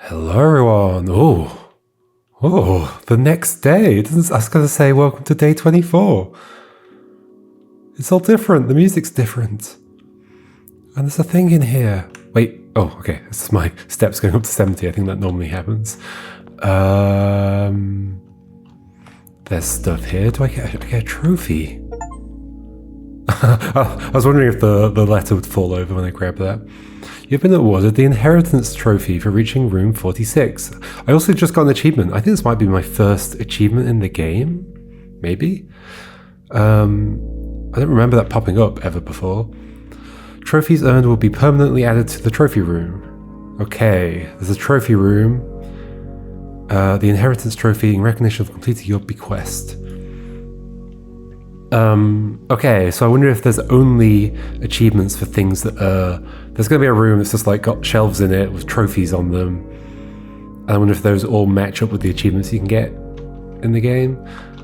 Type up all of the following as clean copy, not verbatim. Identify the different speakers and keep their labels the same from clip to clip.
Speaker 1: Hello, everyone. The next day. I was going to say, welcome to day 24. It's all different. The music's different. And there's a thing in here. Wait. Oh, okay. This is my steps going up to 70. I think that normally happens. There's stuff here. Do I get a trophy? I was wondering if the letter would fall over when I grabbed that. You've been awarded the Inheritance Trophy for reaching room 46. I also just got an achievement. I think this might be my first achievement in the game. Maybe? I don't remember that popping up ever before. Trophies earned will be permanently added to the trophy room. Okay, there's a trophy room. The Inheritance Trophy in recognition of completing your bequest. Okay, so I wonder if there's only achievements for things that there's going to be a room that's just like got shelves in it with trophies on them. And I wonder if those all match up with the achievements you can get in the game.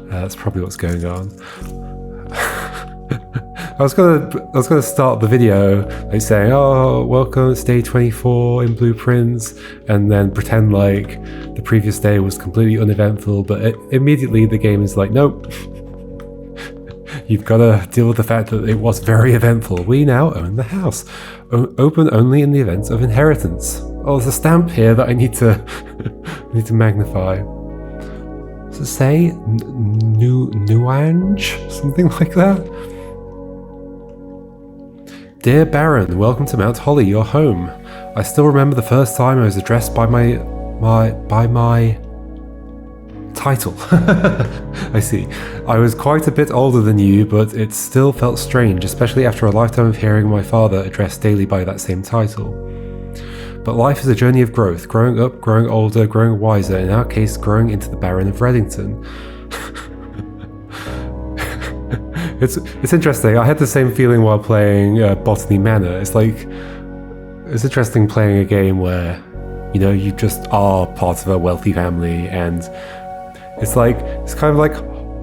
Speaker 1: That's probably what's going on. I was gonna start the video like saying, "Oh, welcome, it's day 24 in Blueprints," and then pretend like the previous day was completely uneventful. But immediately the game is like, "Nope." You've got to deal with the fact that it was very eventful. We now own the house. Open only in the event of inheritance. Oh, there's a stamp here that I need to magnify. Does it say Nuange? Something like that? Dear Baron, welcome to Mount Holly, your home. I still remember the first time I was addressed by my title. I see. I was quite a bit older than you, but it still felt strange, especially after a lifetime of hearing my father addressed daily by that same title. But life is a journey of growth, growing up, growing older, growing wiser, in our case, growing into the Baron of Reddington. It's interesting. I had the same feeling while playing Botany Manor. It's interesting playing a game where, you just are part of a wealthy family, and it's kind of like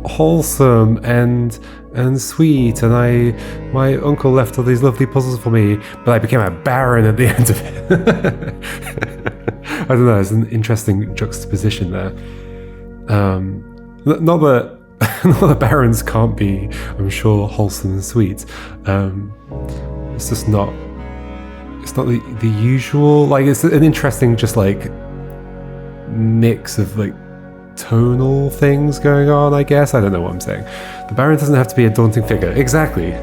Speaker 1: wholesome and sweet, and my uncle left all these lovely puzzles for me, but I became a baron at the end of it. I don't know, it's an interesting juxtaposition there. Not that barons can't be, I'm sure, wholesome and sweet. It's just not. It's not the usual. It's an interesting, just mix of tonal things going on, I guess. I don't know what I'm saying. The Baron doesn't have to be a daunting figure. Exactly.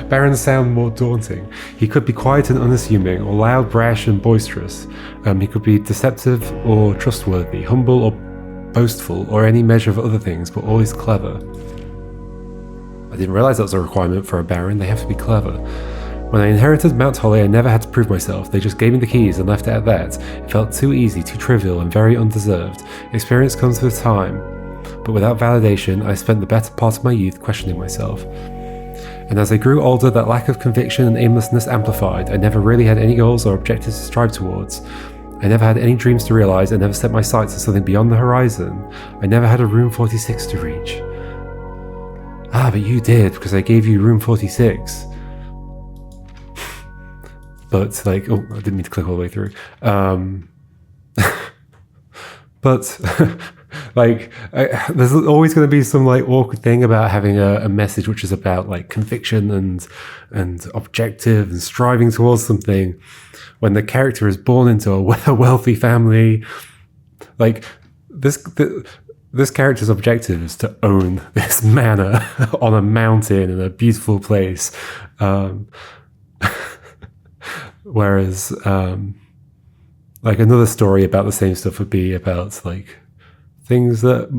Speaker 1: Barons sound more daunting. He could be quiet and unassuming, or loud, brash, and boisterous. He could be deceptive or trustworthy, humble or boastful, or any measure of other things, but always clever. I didn't realize that was a requirement for a Baron. They have to be clever. When I inherited Mount Holly, I never had to prove myself. They just gave me the keys and left it at that. It felt too easy, too trivial, and very undeserved. Experience comes with time. But without validation, I spent the better part of my youth questioning myself. And as I grew older, that lack of conviction and aimlessness amplified. I never really had any goals or objectives to strive towards. I never had any dreams to realize. I never set my sights on something beyond the horizon. I never had a room 46 to reach. Ah, but you did, because I gave you room 46. But I didn't mean to click all the way through. But there's always going to be some awkward thing about having a message which is about conviction and objective and striving towards something, when the character is born into a wealthy family. This character's objective is to own this manor on a mountain in a beautiful place. Whereas, another story about the same stuff would be about things that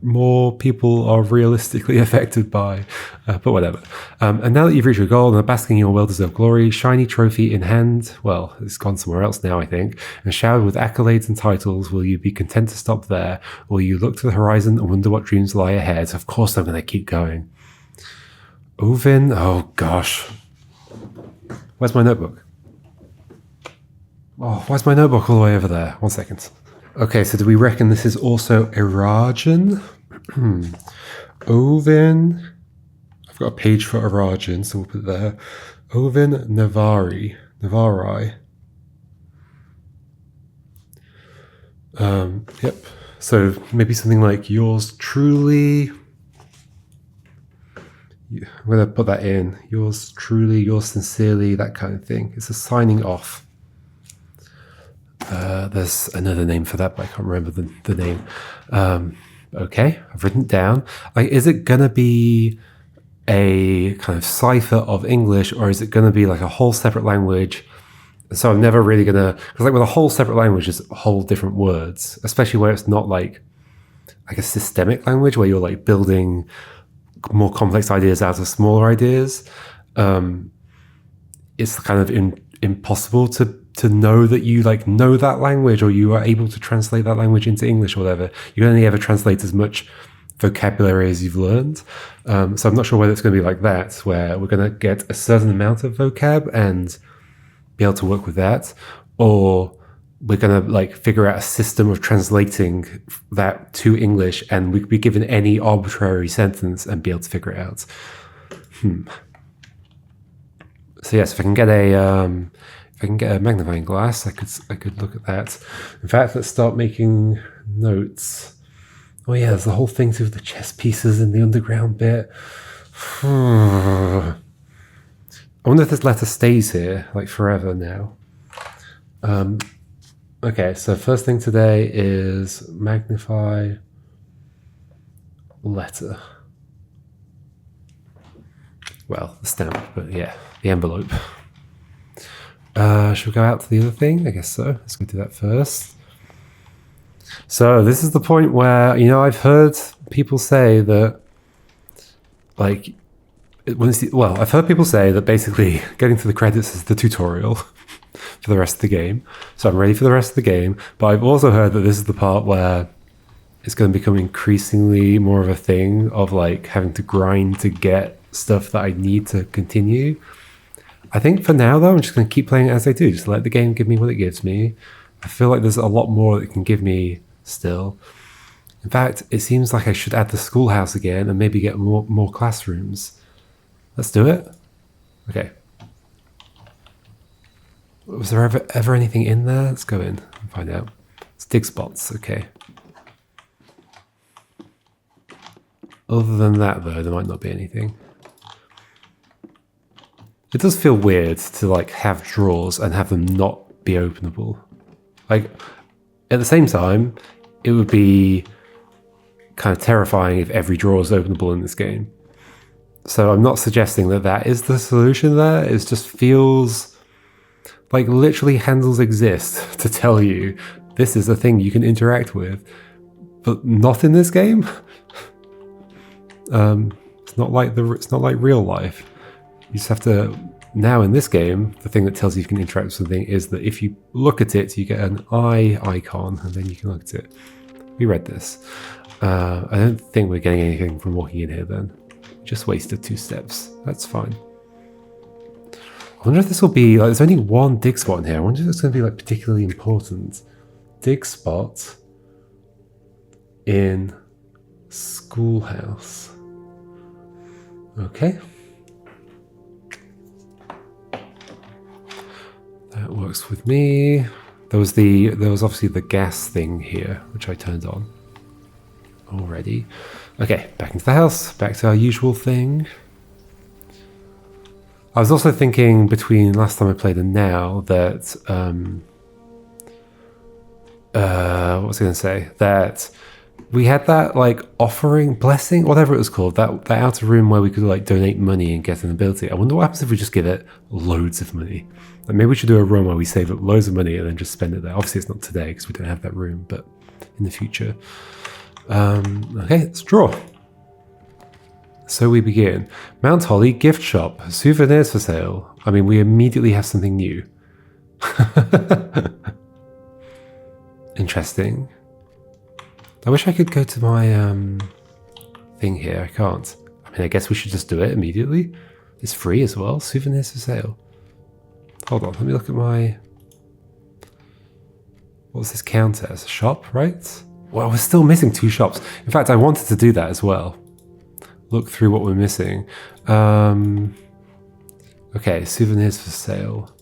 Speaker 1: more people are realistically affected by, but whatever. And now that you've reached your goal and are basking in your well-deserved glory, shiny trophy in hand, well, it's gone somewhere else now, I think, and showered with accolades and titles, will you be content to stop there, or will you look to the horizon and wonder what dreams lie ahead? Of course I'm going to keep going. Ovin, oh gosh. Where's my notebook? Oh, why's my notebook all the way over there? 1 second. Okay, so do we reckon this is also Erajan? Ovin. I've got a page for Erajan, so we'll put it there. Ovin Navari. Yep. So maybe something like yours truly. I'm going to put that in. Yours truly, yours sincerely, that kind of thing. It's a signing off. There's another name for that, but I can't remember the name. Okay, I've written it down. Like, is it going to be a kind of cipher of English, or is it going to be like a whole separate language? So I'm never really going to, because like with a whole separate language, it's whole different words, especially where it's not like a systemic language where you're like building more complex ideas out of smaller ideas. It's kind of impossible to know that you like know that language, or you are able to translate that language into English or whatever. You can only ever translate as much vocabulary as you've learned. So I'm not sure whether it's going to be like that, where we're going to get a certain amount of vocab and be able to work with that, or we're going to like figure out a system of translating that to English, and we could be given any arbitrary sentence and be able to figure it out. So yes, if I can get a magnifying glass, I could look at that. In fact, let's start making notes. Oh yeah, there's the whole thing through the chess pieces in the underground bit. I wonder if this letter stays here, like forever now. Okay, so first thing today is magnify letter. Well, the stamp, but yeah, the envelope. Should we go out to the other thing? I guess so. Let's go do that first. So this is the point where, I've heard people say that, like, I've heard people say that basically getting to the credits is the tutorial for the rest of the game. So I'm ready for the rest of the game. But I've also heard that this is the part where it's going to become increasingly more of a thing of like having to grind to get stuff that I need to continue. I think for now, though, I'm just going to keep playing it as I do. Just let the game give me what it gives me. I feel like there's a lot more that it can give me still. In fact, it seems like I should add the schoolhouse again and maybe get more classrooms. Let's do it. Okay. Was there ever anything in there? Let's go in and find out. It's dig spots. Okay. Other than that, though, there might not be anything. It does feel weird to like have drawers and have them not be openable. Like, at the same time, it would be kind of terrifying if every drawer is openable in this game. So I'm not suggesting that that is the solution there. It just feels like literally handles exist to tell you this is a thing you can interact with, but not in this game. It's not like real life. You just have to, now in this game, the thing that tells you you can interact with something is that if you look at it, you get an eye icon, and then you can look at it. We read this. I don't think we're getting anything from walking in here then. Just wasted 2 steps. That's fine. I wonder if this will be, like, there's only one dig spot in here. I wonder if it's going to be like particularly important. Dig spot in schoolhouse. Okay. That works with me. There was obviously the gas thing here, which I turned on already. Okay, back into the house, back to our usual thing. I was also thinking between last time I played and now that what was I going to say? That we had that like offering, blessing, whatever it was called, that outer room where we could like donate money and get an ability. I wonder what happens if we just give it loads of money. Like maybe we should do a run where we save up loads of money and then just spend it there. Obviously it's not today because we don't have that room, but in the future. Okay, let's draw. So we begin. Mount Holly gift shop, souvenirs for sale. I mean, we immediately have something new. Interesting. I wish I could go to my thing here. I can't. I mean, I guess we should just do it immediately. It's free as well. Souvenirs for sale. Hold on, let me look at my... What's this count as? A shop, right? Well, we're still missing 2 shops. In fact, I wanted to do that as well. Look through what we're missing. Okay, souvenirs for sale.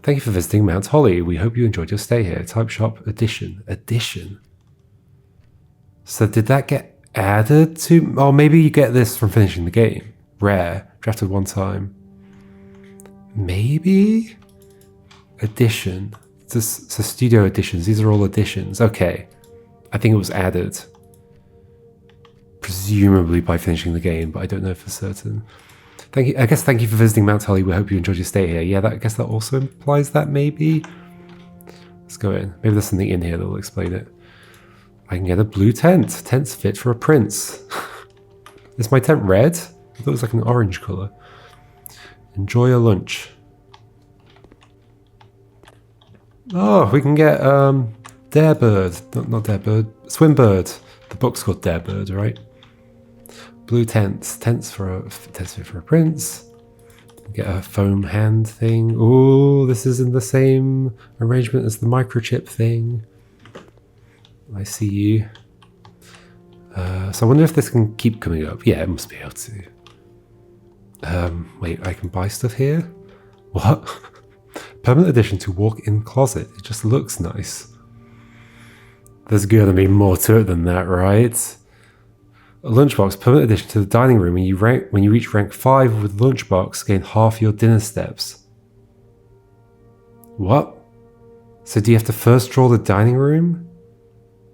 Speaker 1: Thank you for visiting Mount Holly. We hope you enjoyed your stay here. Type shop edition. Edition. So did that get added to... Oh, maybe you get this from finishing the game. Rare. Drafted one time. Maybe? Edition. So studio editions. These are all editions. Okay. I think it was added. Presumably by finishing the game, but I don't know for certain. Thank you. I guess thank you for visiting Mount Holly. We hope you enjoyed your stay here. Yeah, I guess that also implies that maybe. Let's go in. Maybe there's something in here that will explain it. I can get a blue tent. Tent's fit for a prince. Is my tent red? I thought it was like an orange colour. Enjoy your lunch. Oh, we can get Darebird. Not Darebird. Swimbird. The book's called Darebird, right? Blue tents. Tents fit for a prince. Get a foam hand thing. Oh, this is in the same arrangement as the microchip thing. I see you. So I wonder if this can keep coming up. Yeah, it must be able to. Wait, I can buy stuff here? What? Permanent addition to walk-in closet. It just looks nice. There's gonna be more to it than that, right? A lunchbox. Permanent addition to the dining room. When you reach rank 5 with lunchbox, gain half your dinner steps. What? So do you have to first draw the dining room?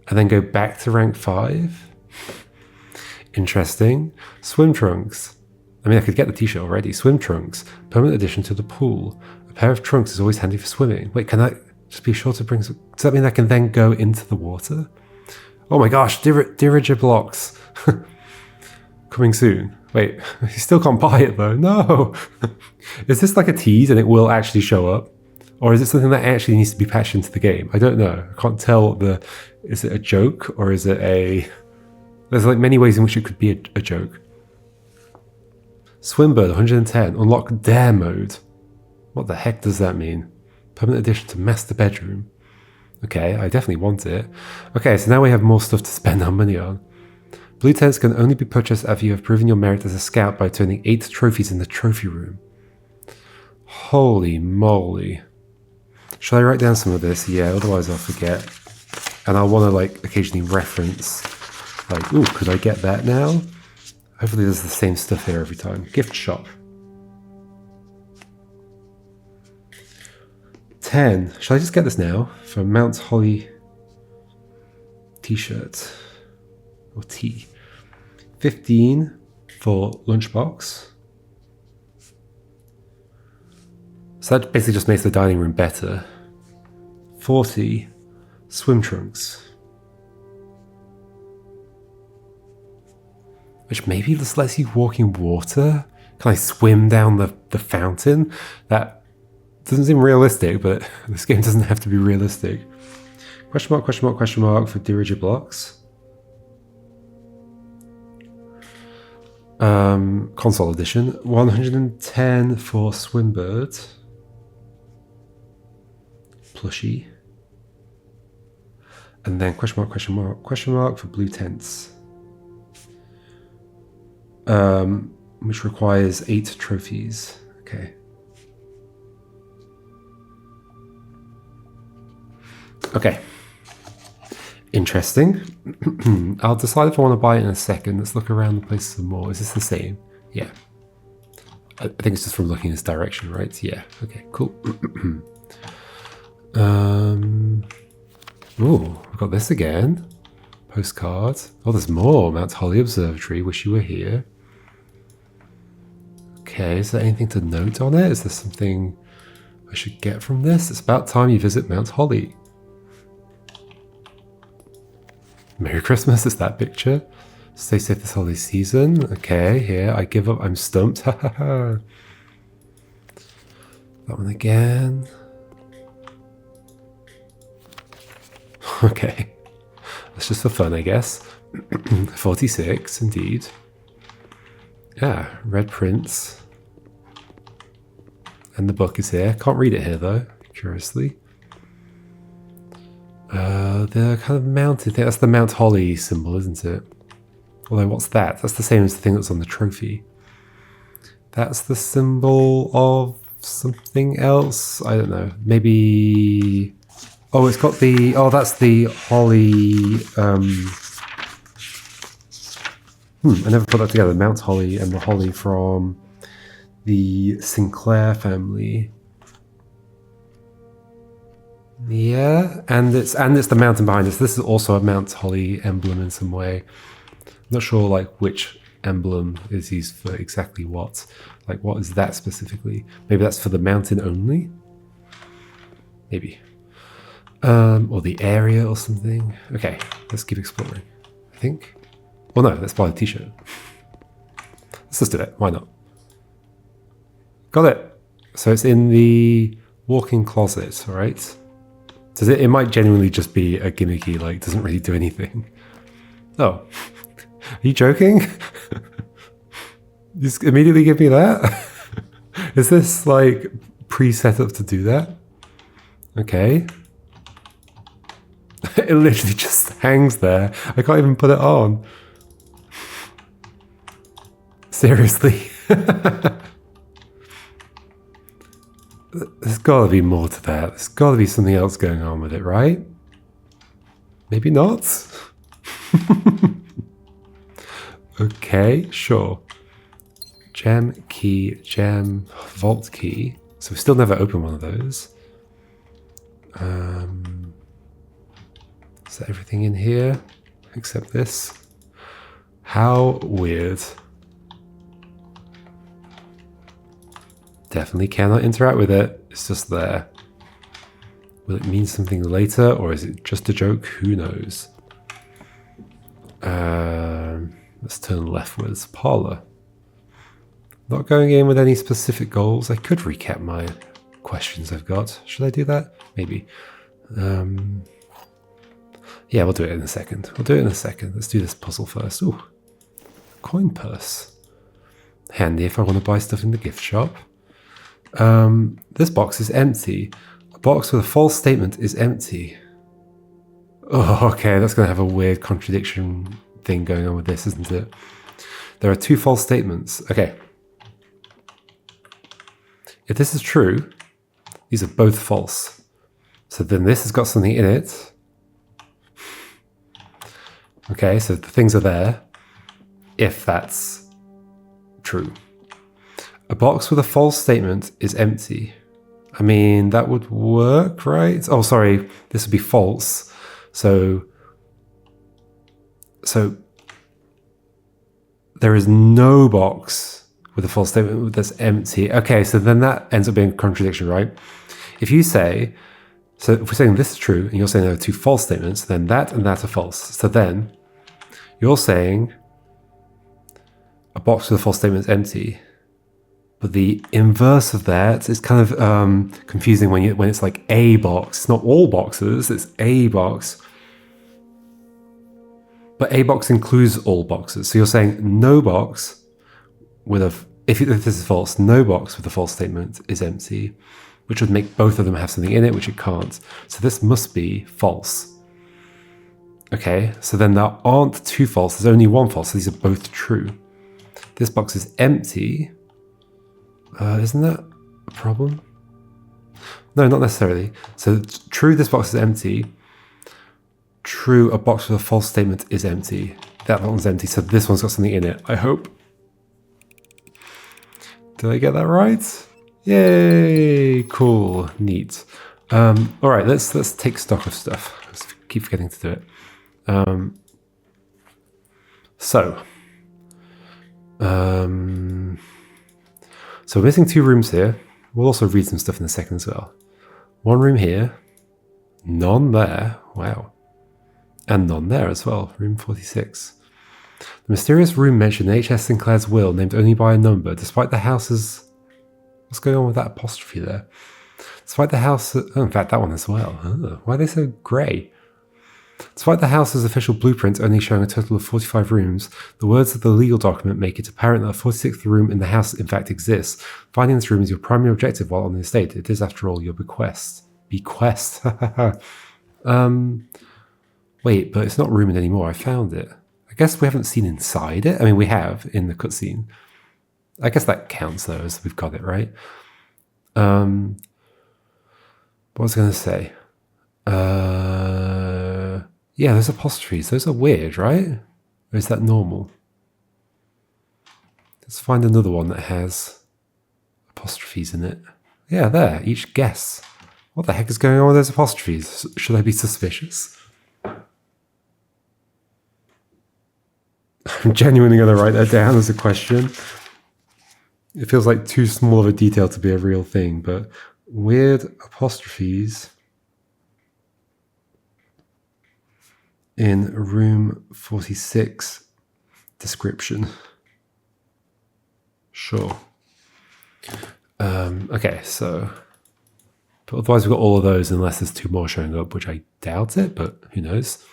Speaker 1: And then go back to rank 5? Interesting. Swim trunks. I mean, I could get the t-shirt already. Swim trunks. Permanent addition to the pool. A pair of trunks is always handy for swimming. Wait, can I just be sure to bring some... Does that mean I can then go into the water? Oh my gosh, diriger blocks. Coming soon. Wait, you still can't buy it though. No. Is this like a tease and it will actually show up? Or is it something that actually needs to be patched into the game? I don't know. I can't tell is it a joke or is it a... There's like many ways in which it could be a joke. Swimbird 110. Unlock Dare mode. What the heck does that mean? Permanent addition to master bedroom. Okay, I definitely want it. Okay, so now we have more stuff to spend our money on. Blue tents can only be purchased after you have proven your merit as a scout by turning 8 trophies in the trophy room. Holy moly. Should I write down some of this? Yeah, otherwise I'll forget. And I'll want to like occasionally reference like, ooh, could I get that now? Hopefully there's the same stuff here every time. Gift shop. 10. Shall I just get this now? For Mount Holly t-shirt. Or tee. 15 for lunchbox. So that basically just makes the dining room better. 40 swim trunks. Which maybe just lets you walk in water? Can I swim down the fountain? That doesn't seem realistic, but this game doesn't have to be realistic. Question mark, question mark, question mark for diriger blocks. Console edition. 110 for Swimbird. Plushie. And then question mark, question mark, question mark for blue tents. Which requires 8 trophies. Okay. Okay. Interesting. I'll decide if I want to buy it in a second. Let's look around the place some more. Is this the same? Yeah. I think it's just from looking in this direction, right? Yeah. Okay, cool. Ooh, we've got this again. Postcard. Oh, there's more. Mount Holly Observatory. Wish you were here. Okay, is there anything to note on it? Is there something I should get from this? It's about time you visit Mount Holly. Merry Christmas, is that picture? Stay safe this holiday season. Okay, here, I give up, I'm stumped. Ha ha ha. That one again. Okay. That's just for fun, I guess. 46, indeed. Yeah, Red Prince. And the book is here. Can't read it here, though, curiously. The kind of mounted thing. That's the Mount Holly symbol, isn't it? Although, what's that? That's the same as the thing that's on the trophy. That's the symbol of something else. I don't know. Maybe. Oh, it's got the. Oh, that's the holly. I never put that together. Mount Holly and the holly from the Sinclair family. Yeah, and it's the mountain behind us. This is also a Mount Holly emblem in some way. Not sure like which emblem is used for exactly what. Like what is that specifically? Maybe that's for the mountain only? Maybe. Or the area or something. Okay, let's keep exploring. I think. Well, no, let's buy the t-shirt. Let's just do it. Why not? Got it. So it's in the walk-in closet, right? Does it might genuinely just be a gimmicky, like, doesn't really do anything. Oh. Are you joking? Just immediately give me that? Is this, like, pre-set up to do that? Okay. It literally just hangs there. I can't even put it on. Seriously. There's got to be more to that. There's got to be something else going on with it, right? Maybe not? Okay, sure. Gem, key, gem, vault key. So we still never opened one of those. Is that everything in here? Except this? How weird. Definitely cannot interact with it. It's just there. Will it mean something later, or is it just a joke? Who knows? Let's turn leftwards. Parlor. Not going in with any specific goals. I could recap my questions I've got. Should I do that? Maybe. Yeah, we'll do it in a second. Let's do this puzzle first. Ooh, coin purse. Handy if I want to buy stuff in the gift shop. This box is empty. A box with a false statement is empty. Oh, okay, that's going to have a weird contradiction thing going on with this, isn't it? There are two false statements. Okay. If this is true, these are both false. So then this has got something in it. Okay, so the things are there, if that's true. A box with a false statement is empty. I mean, that would work, right? Oh, sorry, this would be false. So there is no box with a false statement that's empty. Okay, so then that ends up being a contradiction, right? If you say, so if we're saying this is true, and you're saying there are two false statements, then that and that are false. So then you're saying a box with a false statement is empty. But the inverse of that is kind of confusing when it's like a box. It's not all boxes, it's a box. But a box includes all boxes. So you're saying no box with a, if this is false, no box with a false statement is empty, which would make both of them have something in it, which it can't. So this must be false. Okay, so then there aren't two false, there's only one false, so these are both true. This box is empty. Isn't that a problem? No, not necessarily. So true, this box is empty. True, a box with a false statement is empty. That one's empty, so this one's got something in it, I hope. Did I get that right? Yay! Cool, neat. All right, let's take stock of stuff. Let's keep forgetting to do it. So we're missing two rooms here. We'll also read some stuff in a second as well. One room here, none there. Wow. And none there as well. Room 46. The mysterious room mentioned in H.S. Sinclair's will, named only by a number, despite the house's... What's going on with that apostrophe there? Despite the house... Oh, in fact, that one as well. Oh, why are they so grey? Despite the house's official blueprint only showing a total of 45 rooms, the words of the legal document make it apparent that a 46th room in the house in fact exists. Finding this room is your primary objective while on the estate. It is, after all, your bequest. Bequest. Wait, but it's not rumored anymore. I found it. I guess we haven't seen inside it. I mean, we have in the cutscene. I guess that counts though, as we've got it, right? What was I going to say? Yeah, those apostrophes. Those are weird, right? Or is that normal? Let's find another one that has apostrophes in it. Yeah, there. Each guess. What the heck is going on with those apostrophes? Should I be suspicious? I'm genuinely going to write that down as a question. It feels like too small of a detail to be a real thing, but weird apostrophes in room 46 description. Sure. Okay, so... But otherwise we've got all of those unless there's two more showing up, which I doubt it, but who knows.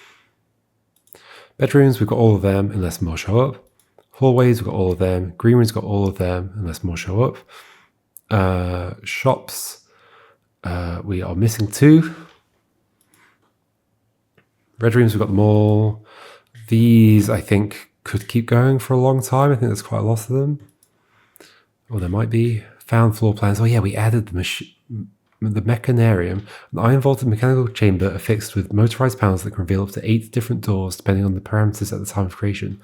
Speaker 1: Bedrooms, we've got all of them unless more show up. Hallways, we've got all of them. Green room's got all of them unless more show up. Shops, we are missing 2. Red rooms, we've got them all. These, I think, could keep going for a long time. I think there's quite a lot of them. Or there might be. Found floor plans. Oh yeah, we added the mechanarium, an iron-vaulted mechanical chamber affixed with motorized panels that can reveal up to 8 different doors depending on the parameters at the time of creation.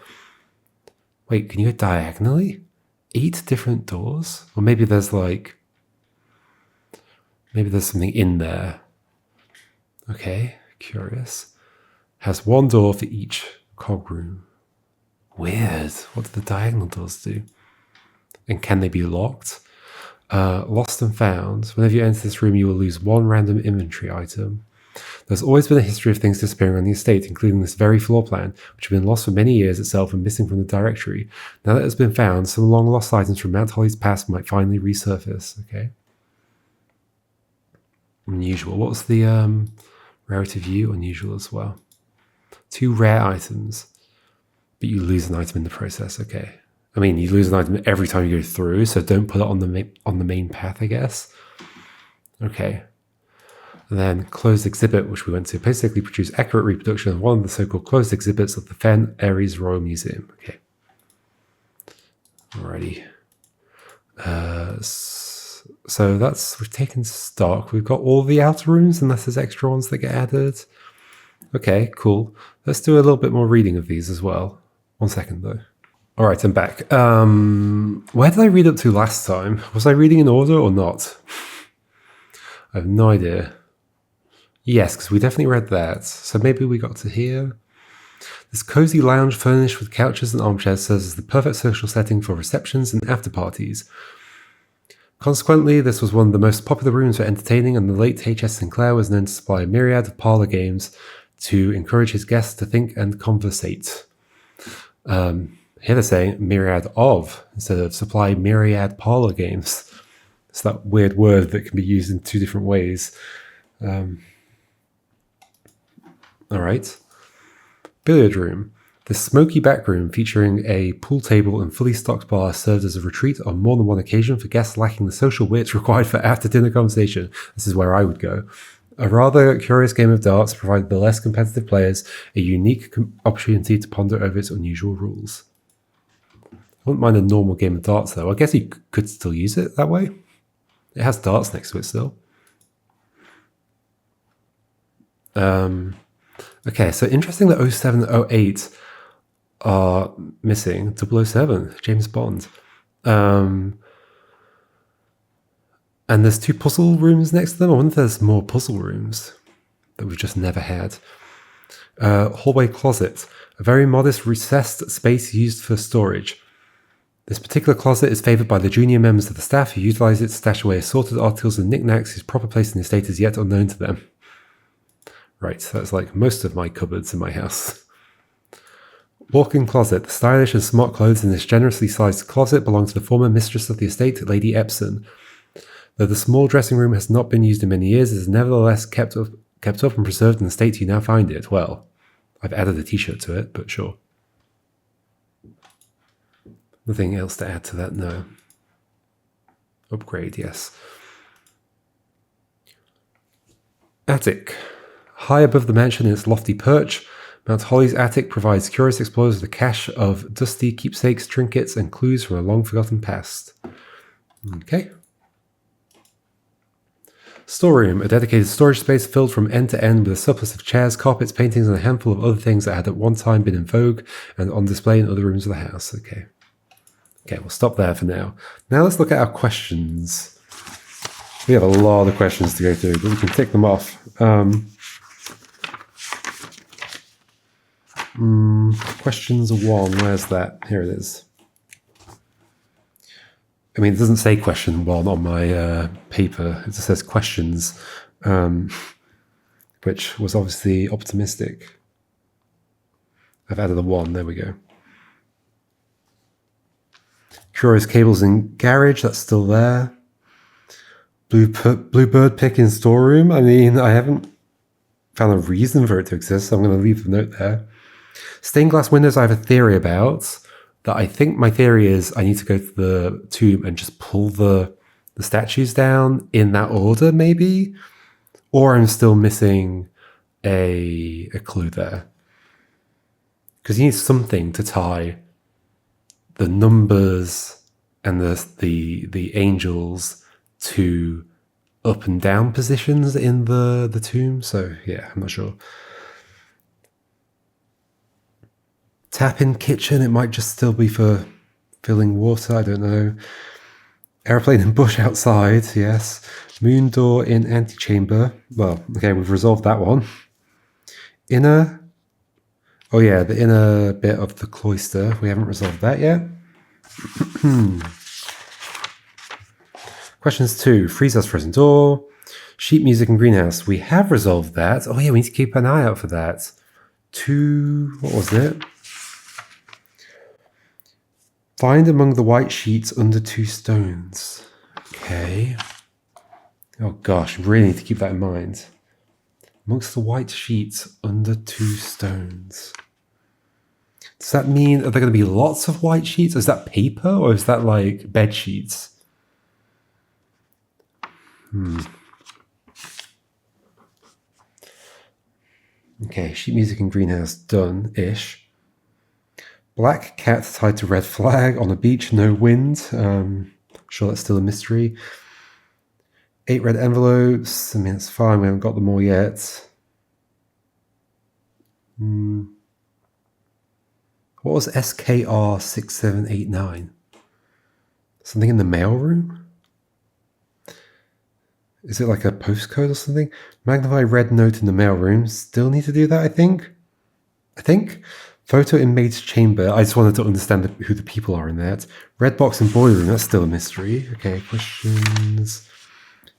Speaker 1: Wait, can you go diagonally? 8 different doors? Or maybe there's like... Maybe there's something in there. Okay, curious. Has 1 door for each cog room. Weird. What do the diagonal doors do? And can they be locked? Lost and found. Whenever you enter this room, you will lose 1 random inventory item. There's always been a history of things disappearing on the estate, including this very floor plan, which had been lost for many years itself and missing from the directory. Now that it has been found, some long lost items from Mount Holly's past might finally resurface. Okay. Unusual. What was the rarity view? Unusual as well. 2 rare items, but you lose an item in the process. Okay. I mean, you lose an item every time you go through, so don't put it on the main path, I guess. Okay. And then closed exhibit, which we went to, basically produce accurate reproduction of one of the so-called closed exhibits of the Fen Ares Royal Museum. Okay. Alrighty. So we've taken stock. We've got all the outer rooms, unless there's extra ones that get added. Okay, cool. Let's do a little bit more reading of these as well. 1 second though. All right, I'm back. Where did I read up to last time? Was I reading in order or not? I have no idea. Yes, because we definitely read that. So maybe we got to here. This cozy lounge furnished with couches and armchairs serves as the perfect social setting for receptions and after parties. Consequently, this was one of the most popular rooms for entertaining, and the late H.S. Sinclair was known to supply a myriad of parlor games to encourage his guests to think and conversate. Here they're saying myriad of instead of supply myriad parlor games. It's that weird word that can be used in 2 different ways. All right. Billiard room. The smoky back room featuring a pool table and fully stocked bar served as a retreat on more than one occasion for guests lacking the social wit required for after-dinner conversation. This is where I would go. A rather curious game of darts provided the less competitive players a unique opportunity to ponder over its unusual rules. I wouldn't mind a normal game of darts, though. I guess you could still use it that way. It has darts next to it still. Okay, so interesting that 07 and 08 are missing. 007, James Bond. And there's 2 puzzle rooms next to them. I wonder if there's more puzzle rooms that we've just never had. Hallway closet. A very modest recessed space used for storage. This particular closet is favoured by the junior members of the staff who utilise it to stash away assorted articles and knickknacks whose proper place in the estate is yet unknown to them. Right, so that's like most of my cupboards in my house. Walk-in closet. The stylish and smart clothes in this generously sized closet belong to the former mistress of the estate, Lady Epson. Though the small dressing room has not been used in many years, it is nevertheless kept up and preserved in the state you now find it. Well, I've added a t-shirt to it, but sure. Nothing else to add to that, no. Upgrade, yes. Attic. High above the mansion in its lofty perch, Mount Holly's attic provides curious explorers with a cache of dusty keepsakes, trinkets, and clues from a long-forgotten past. Okay. Storeroom, a dedicated storage space filled from end to end with a surplus of chairs, carpets, paintings, and a handful of other things that had at one time been in vogue and on display in other rooms of the house. Okay, we'll stop there for now. Now let's look at our questions. We have a lot of questions to go through, but we can tick them off. Questions 1, where's that? Here it is. I mean, it doesn't say question 1 on my paper. It just says questions, which was obviously optimistic. I've added a 1. There we go. Curious cables in garage. That's still there. Bluebird pick in storeroom. I mean, I haven't found a reason for it to exist, so I'm going to leave a note there. Stained glass windows I have a theory about. That I think my theory is I need to go to the tomb and just pull the statues down in that order, maybe? Or I'm still missing a clue there. Because you need something to tie the numbers and the angels to up and down positions in the tomb. So yeah, I'm not sure. Tap in kitchen, it might just still be for filling water, I don't know. Airplane and bush outside, yes. Moon door in antechamber. Well, okay, we've resolved that one. Inner. Oh yeah, the inner bit of the cloister. We haven't resolved that yet. Questions 2. Freeze house frozen door. Sheet music and greenhouse. We have resolved that. Oh yeah, we need to keep an eye out for that. 2. What was it? Find among the white sheets under 2 stones. Okay. Oh gosh, really need to keep that in mind. Amongst the white sheets under 2 stones. Does that mean, are there going to be lots of white sheets? Is that paper or is that like bed sheets? Okay, sheet music and greenhouse done-ish. Black cat tied to red flag on a beach, no wind. Sure, that's still a mystery. 8 red envelopes. I mean, it's fine. We haven't got them all yet. What was SKR 6789? Something in the mailroom? Is it like a postcode or something? Magnify red note in the mailroom. Still need to do that, I think. Photo in maid's chamber. I just wanted to understand who the people are in that. Red box in boiler room. That's still a mystery. Okay, questions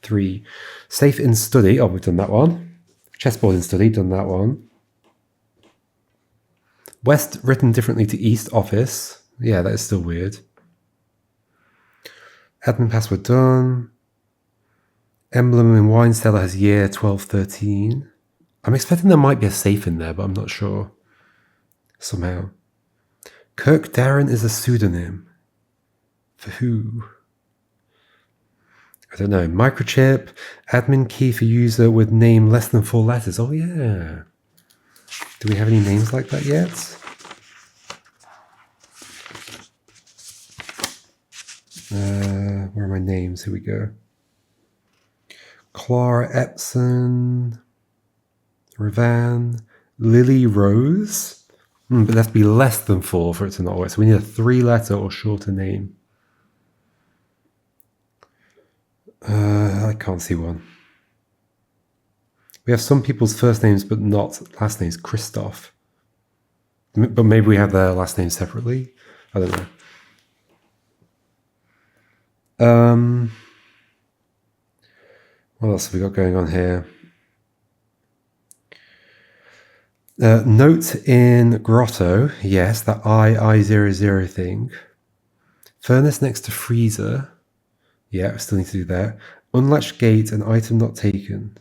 Speaker 1: 3. Safe in study. Oh, we've done that one. Chessboard in study. Done that one. West written differently to east office. Yeah, that is still weird. Admin password done. Emblem in wine cellar has year 1213. I'm expecting there might be a safe in there, but I'm not sure. Somehow. Kirk Darren is a pseudonym. For who? I don't know. Microchip. Admin key for user with name less than 4 letters. Oh yeah. Do we have any names like that yet? Where are my names? Here we go. Clara Epson. Ravan. Lily Rose. But it has to be less than 4 for it to not work. So we need a 3-letter or shorter name. I can't see one. We have some people's first names, but not last names. Christoph. But maybe we have their last names separately. I don't know. What else have we got going on here? Note in grotto. Yes, that I00 thing. Furnace next to freezer. Yeah, we still need to do that. Unlatched gate, an item not taken.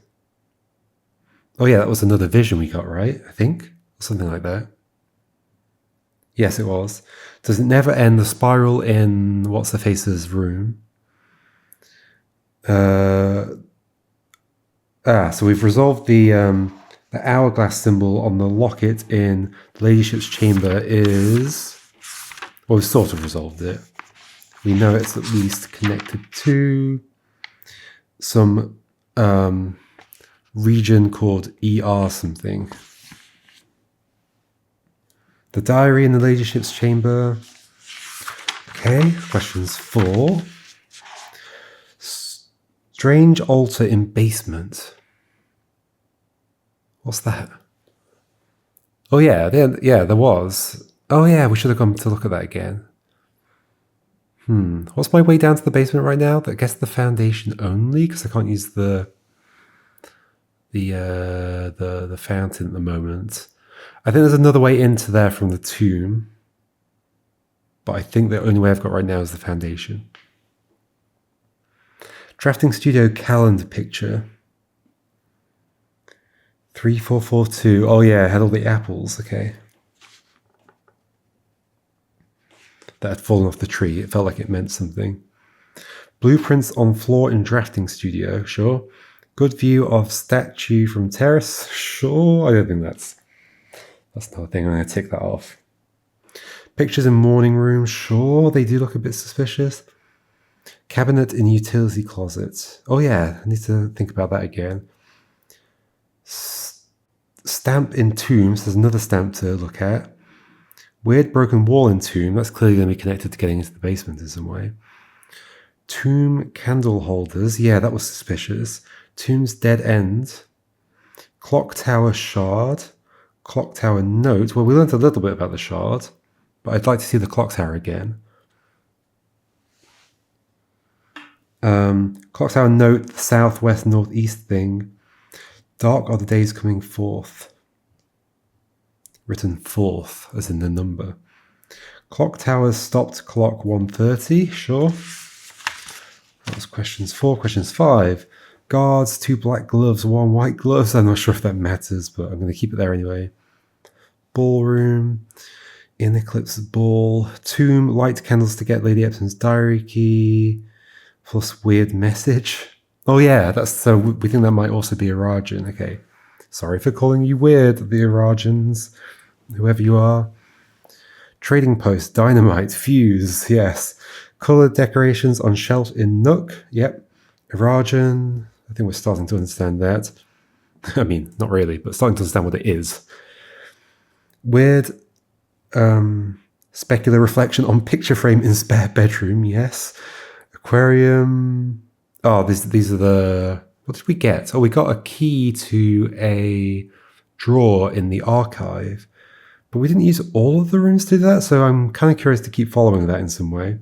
Speaker 1: Oh yeah, that was another vision we got, right? I think. Something like that. Yes, it was. Does it never end? The spiral in What's-Her-Face's room. So we've resolved the hourglass symbol on the locket in the ladyship's chamber is... Well, we've sort of resolved it. We know it's at least connected to some region called ER something. The diary in the ladyship's chamber. Okay, questions 4. Strange altar in basement. What's that? Oh yeah, there was. Oh yeah, we should have gone to look at that again. What's my way down to the basement right now? I guess the foundation only, because I can't use the fountain at the moment. I think there's another way into there from the tomb, but I think the only way I've got right now is the foundation. Drafting studio calendar picture. 3442. Oh yeah, I had all the apples. Okay. That had fallen off the tree. It felt like it meant something. Blueprints on floor in drafting studio. Sure. Good view of statue from terrace. Sure. I don't think that's not a thing. I'm going to tick that off. Pictures in morning room. Sure. They do look a bit suspicious. Cabinet in utility closet. Oh yeah, I need to think about that again. Stamp in tombs. There's another stamp to look at. Weird broken wall in tomb. That's clearly going to be connected to getting into the basement in some way. Tomb candle holders. Yeah, that was suspicious. Tomb's dead end. Clock tower shard. Clock tower note. Well, we learned a little bit about the shard, but I'd like to see the clock tower again. Clock tower note, southwest, northeast thing. Dark are the days coming forth. Written forth, as in the number. Clock towers stopped clock 1:30, sure. That was questions 4. Questions 5. Guards, 2 black gloves, 1 white gloves. I'm not sure if that matters, but I'm going to keep it there anyway. Ballroom. In eclipse ball. Tomb, light candles to get Lady Epsom's diary key. Plus weird message. Oh yeah, so we think that might also be Arajan. Okay. Sorry for calling you weird, the Arajans. Whoever you are. Trading post, dynamite, fuse, yes. Coloured decorations on shelf in nook, yep. Arajan, I think we're starting to understand that. I mean, not really, but starting to understand what it is. Weird specular reflection on picture frame in spare bedroom, yes. Aquarium. Oh, these are the... What did we get? Oh, we got a key to a drawer in the archive. But we didn't use all of the rooms to do that, so I'm kind of curious to keep following that in some way.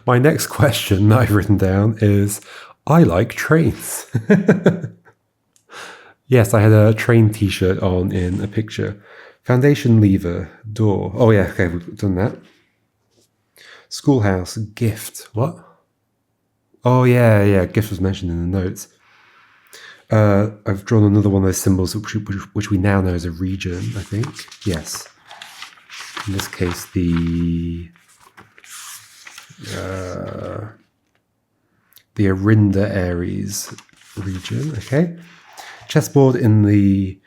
Speaker 1: My next question that I've written down is, I like trains. Yes, I had a train t-shirt on in a picture. Foundation lever, door. Oh yeah, okay, we've done that. Schoolhouse, gift. What? Oh yeah, gift was mentioned in the notes. I've drawn another one of those symbols which we now know is a region, I think. Yes. In this case, the Arindia Aries region, okay. Chessboard in the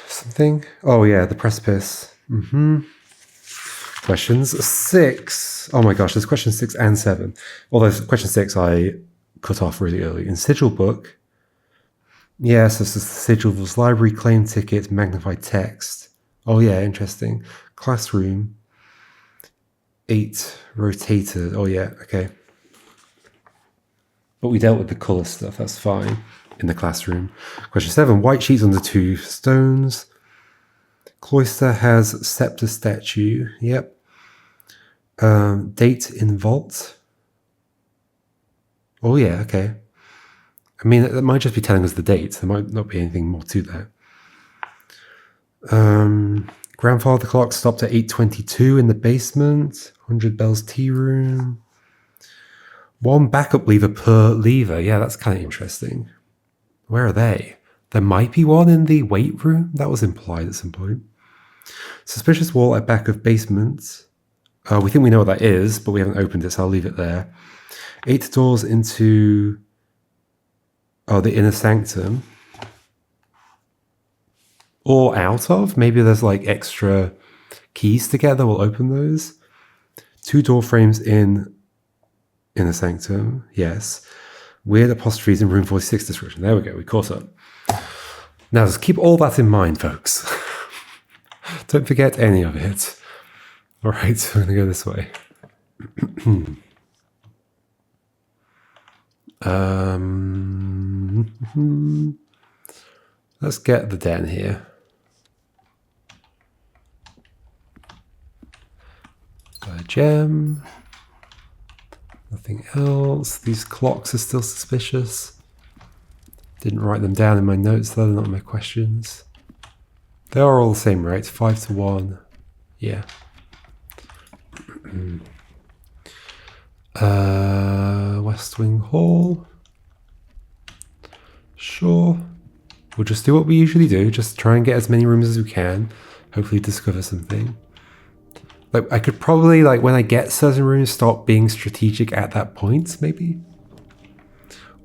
Speaker 1: something. Oh yeah, the precipice. Questions 6. Oh my gosh, there's questions 6 and 7. Although question 6 I cut off really early. In sigil book. Yes, this is the sigils, library, claim ticket, magnified text. Oh yeah, interesting. Classroom. 8 rotated. Oh yeah, okay. But we dealt with the colour stuff, that's fine. In the classroom. Question 7. White sheets under 2 stones. Cloister has scepter statue. Yep. Date in vault. Oh yeah, okay. I mean, that might just be telling us the date. There might not be anything more to that. Grandfather clock stopped at 8:22 in the basement. 100 bells tea room. 1 backup lever per lever. Yeah, that's kind of interesting. Where are they? There might be one in the weight room. That was implied at some point. Suspicious wall at back of basement. We think we know what that is, but we haven't opened it, so I'll leave it there. 8 doors into... Oh, the inner sanctum. Or out of. Maybe there's like extra keys to get that will open those. 2 door frames in the sanctum. Yes. Weird apostrophes in room 46 description. There we go. We caught up. Now, just keep all that in mind, folks. Don't forget any of it. All right, so we're going to go this way. Let's get the den here. Got a gem. Nothing else. These clocks are still suspicious. Didn't write them down in my notes, though. They're not my questions. They are all the same, right? 5 to 1. Yeah. West Wing Hall. Sure. We'll just do what we usually do. Just try and get as many rooms as we can. Hopefully discover something. Like, I could probably, like, when I get certain rooms, stop being strategic at that point, maybe?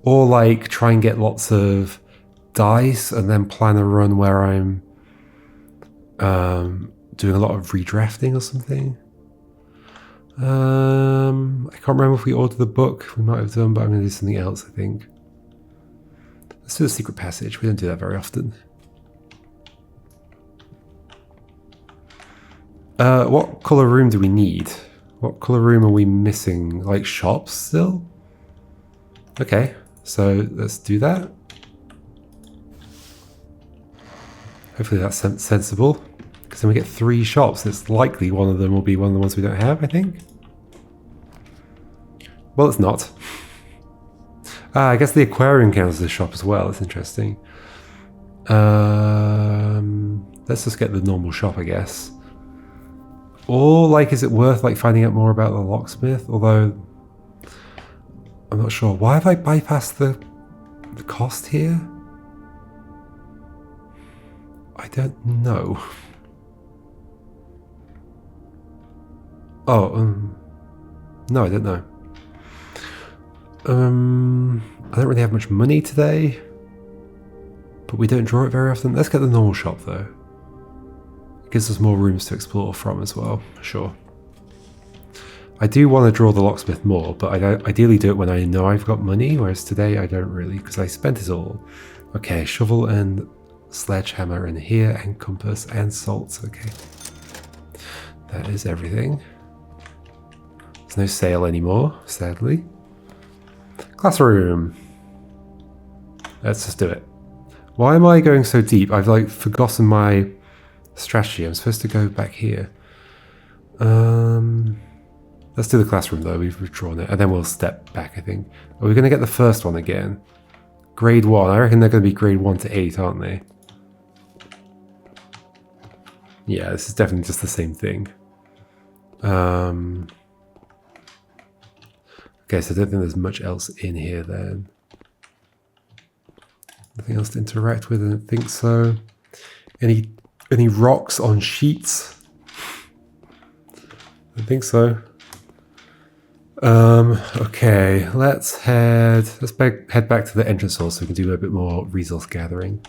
Speaker 1: Or, like, try and get lots of dice and then plan a run where I'm doing a lot of redrafting or something. I can't remember if we ordered the book. We might have done, but I'm going to do something else, I think. Let's do the secret passage. We don't do that very often. What colour room do we need? What colour room are we missing? Like shops still? Okay, so let's do that. Hopefully that's sensible. Because then we get 3 shops. It's likely one of them will be one of the ones we don't have, I think. Well, it's not. I guess the aquarium counts as a shop as well. That's interesting. Let's just get the normal shop, I guess. Or, like, is it worth, like, finding out more about the locksmith? Although, I'm not sure. Why have I bypassed the cost here? I don't know. Oh, no, I don't know. I don't really have much money today, but we don't draw it very often. Let's get the normal shop, though. It gives us more rooms to explore from as well, sure. I do want to draw the locksmith more, but I ideally do it when I know I've got money, whereas today I don't really, because I spent it all. Okay, shovel and sledgehammer in here, and compass and salt, okay. That is everything. There's no sale anymore, sadly. Classroom. Let's just do it. Why am I going so deep? I've like forgotten my strategy. I'm supposed to go back here. Let's do the classroom though. We've drawn it, and then we'll step back. I think. Are we going to get the first one again? Grade 1. I reckon they're going to be grade 1 to 8, aren't they? Yeah, this is definitely just the same thing. Okay, so I don't think there's much else in here then. Nothing else to interact with? I don't think so. Any rocks on sheets? I don't think so. Okay, let's head back to the entrance hall so we can do a bit more resource gathering.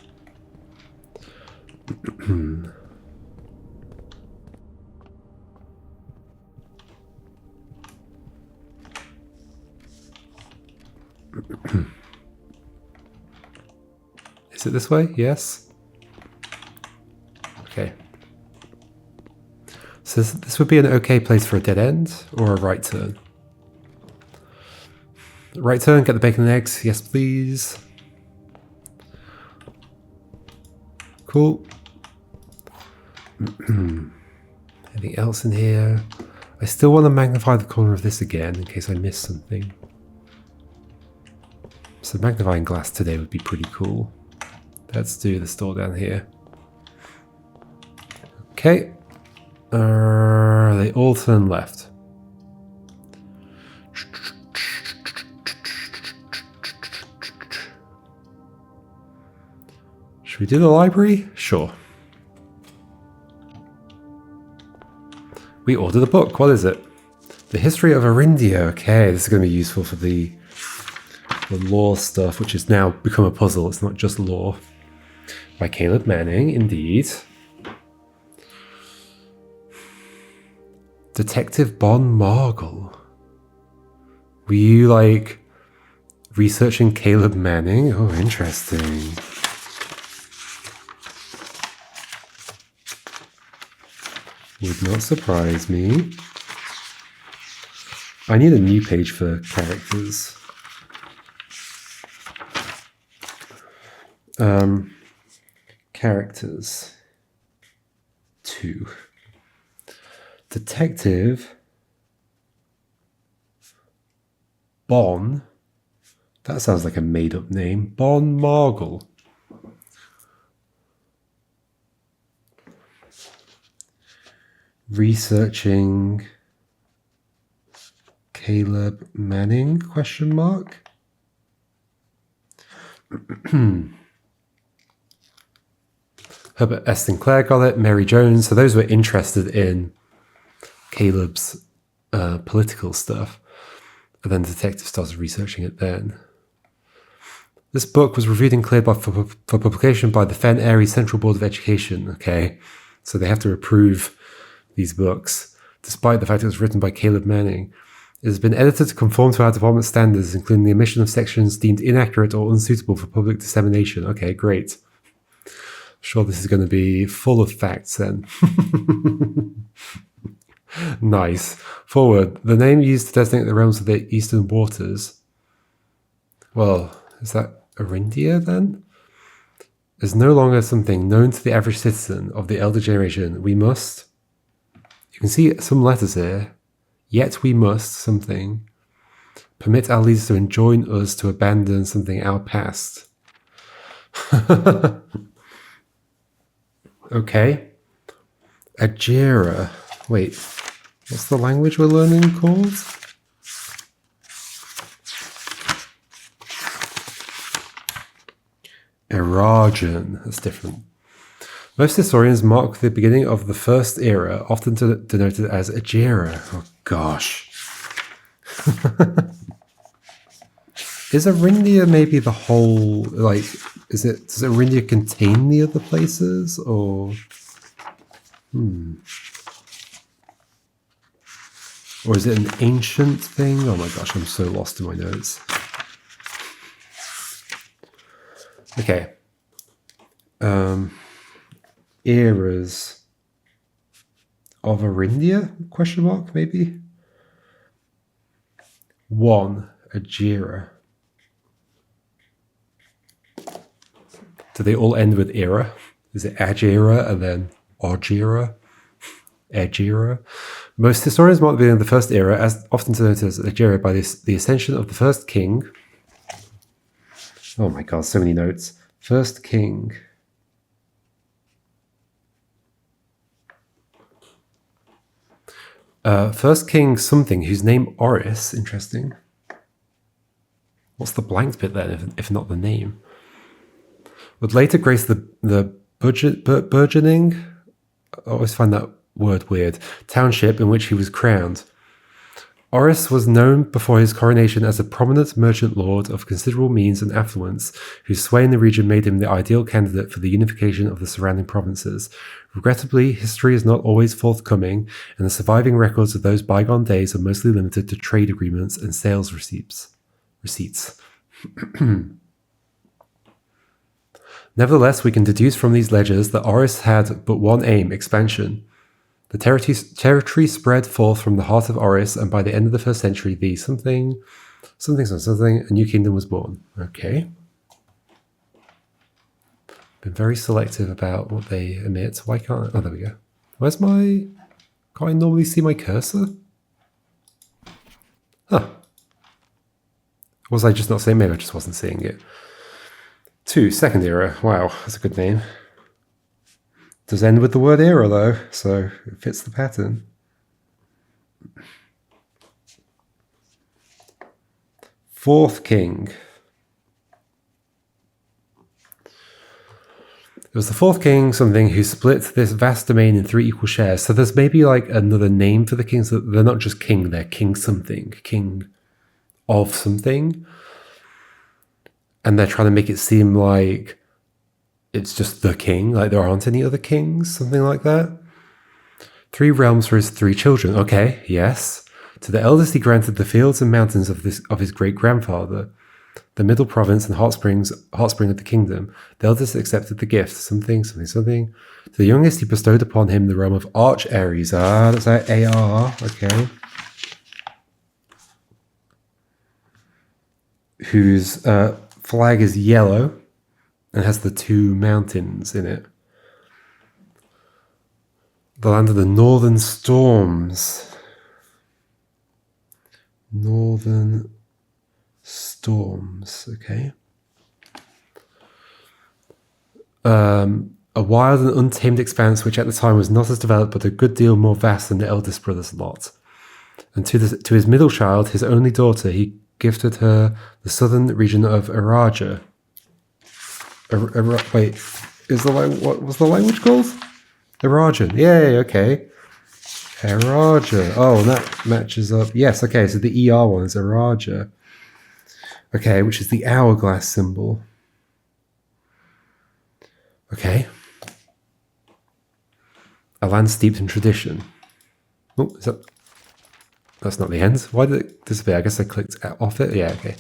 Speaker 1: Is it this way? Yes. Okay. So this would be an okay place for a dead end or a right turn. Right turn, get the bacon and eggs. Yes, please. Cool. Anything else in here? I still want to magnify the corner of this again in case I miss something. So magnifying glass today would be pretty cool. Let's do the store down here. Okay. They all turn left. Should we do the library? Sure. We ordered a book. What is it? The History of Arindia. Okay, this is going to be useful for the lore stuff, which has now become a puzzle. It's not just lore. By Caleb Manning, indeed. Detective Bon Margle. Were you, like, researching Caleb Manning? Oh, interesting. Would not surprise me. I need a new page for characters. Characters. 2. Detective Bon. That sounds like a made-up name. Bon Margle. Researching Caleb Manning, question mark? Herbert S. Sinclair got it, Mary Jones. So those were interested in Caleb's political stuff. And then the detective started researching it then. This book was reviewed and cleared for publication by the Fen Airy Central Board of Education. Okay, so they have to approve these books, despite the fact it was written by Caleb Manning. It has been edited to conform to our department standards, including the omission of sections deemed inaccurate or unsuitable for public dissemination. Okay, great. I'm sure this is going to be full of facts then. Nice. Forward. The name used to designate the realms of the eastern waters. Well, is that Arindia then? Is no longer something known to the average citizen of the elder generation. We must. You can see some letters here. Yet we must something. Permit our leaders to enjoin us to abandon something our past. Okay. Ajira. Wait. What's the language we're learning called? Erajan. That's different. Most historians mark the beginning of the first era, often denoted as Ajira. Oh gosh. Is Arindia maybe the whole, like, does Arindia contain the other places, or? Or is it an ancient thing? Oh my gosh, I'm so lost in my notes. Okay. Eras of Arindia? Question mark, maybe? 1. Ajira. Do they all end with era? Is it Ajira and then Ajira? Ajira? Most historians mark the beginning of the first era, as often denoted as Ajira, by the ascension of the first king. Oh my god, so many notes. First king. First king something, whose name Oris. Interesting. What's the blank bit then, if not the name? Would later grace the burgeoning, I always find that word weird, township in which he was crowned. Oris was known before his coronation as a prominent merchant lord of considerable means and affluence, whose sway in the region made him the ideal candidate for the unification of the surrounding provinces. Regrettably, history is not always forthcoming, and the surviving records of those bygone days are mostly limited to trade agreements and sales receipts. Nevertheless, we can deduce from these ledgers that Oris had but one aim: expansion. The territory spread forth from the heart of Oris, and by the end of the first century, the something, a new kingdom was born. Okay. Been very selective about what they emit. Why can't I? Oh, there we go. Where's my... Can't I normally see my cursor? Huh. Was I just not seeing? Maybe I just wasn't seeing it. 2. Second era. Wow, that's a good name. Does end with the word era though, so it fits the pattern. Fourth king. It was the fourth king something who split this vast domain in 3 equal shares. So there's maybe like another name for the kings. They're not just king, they're king something, king of something. And they're trying to make it seem like it's just the king, like there aren't any other kings, something like that. 3 realms for his 3 children. Okay, yes. To the eldest he granted the fields and mountains of his great-grandfather, the middle province and hot spring of the kingdom. The eldest accepted the gift, something. To the youngest he bestowed upon him the realm of Arch-Aries. Ah, that's like AR, okay. Whose flag is yellow and has the 2 mountains in it. The land of the northern storms. Northern storms, okay. A wild and untamed expanse which at the time was not as developed but a good deal more vast than the eldest brother's lot. And to his middle child, his only daughter, he gifted her the southern region of Araja. Wait, what was the language called? Arajan. Yay, okay. Araja. Oh, and that matches up. Yes, okay, so the ER one is Araja. Okay, which is the hourglass symbol. Okay. A land steeped in tradition. Oh, is that... That's not the end. Why did it disappear? I guess I clicked off it. Yeah, okay.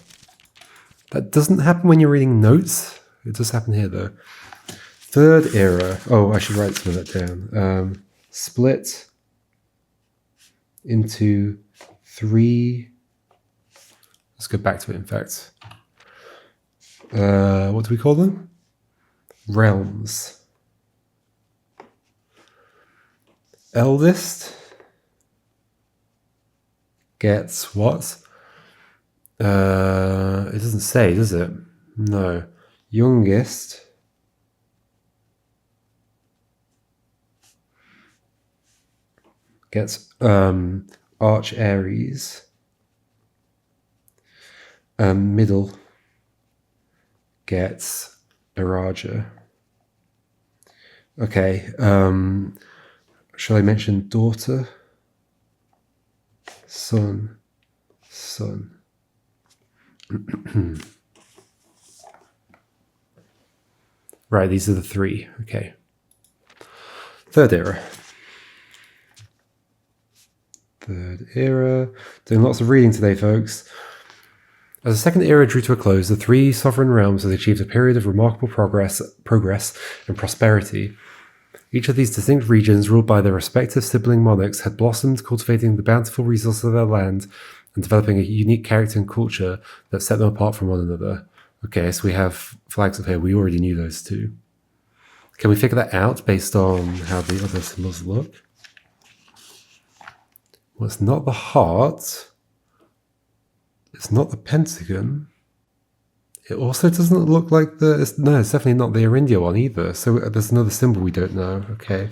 Speaker 1: That doesn't happen when you're reading notes. It does happen here, though. Third era. Oh, I should write some of that down. Split into 3... Let's go back to it, in fact. What do we call them? Realms. Eldest gets what? It doesn't say, does it? No. Youngest gets Arch-Aries. Middle gets Araja. Okay. Shall I mention daughter? Son. Right, these are the 3. Okay. Third era. Doing lots of reading today, folks. As the second era drew to a close, the 3 sovereign realms had achieved a period of remarkable progress and prosperity. Each of these distinct regions, ruled by their respective sibling monarchs, had blossomed, cultivating the bountiful resources of their land and developing a unique character and culture that set them apart from one another. Okay, so we have flags up here. We already knew those 2. Can we figure that out based on how the other symbols look? Well, it's not the heart. It's not the pentagon. It also doesn't look like it's definitely not the Arindia one either. So there's another symbol we don't know. Okay.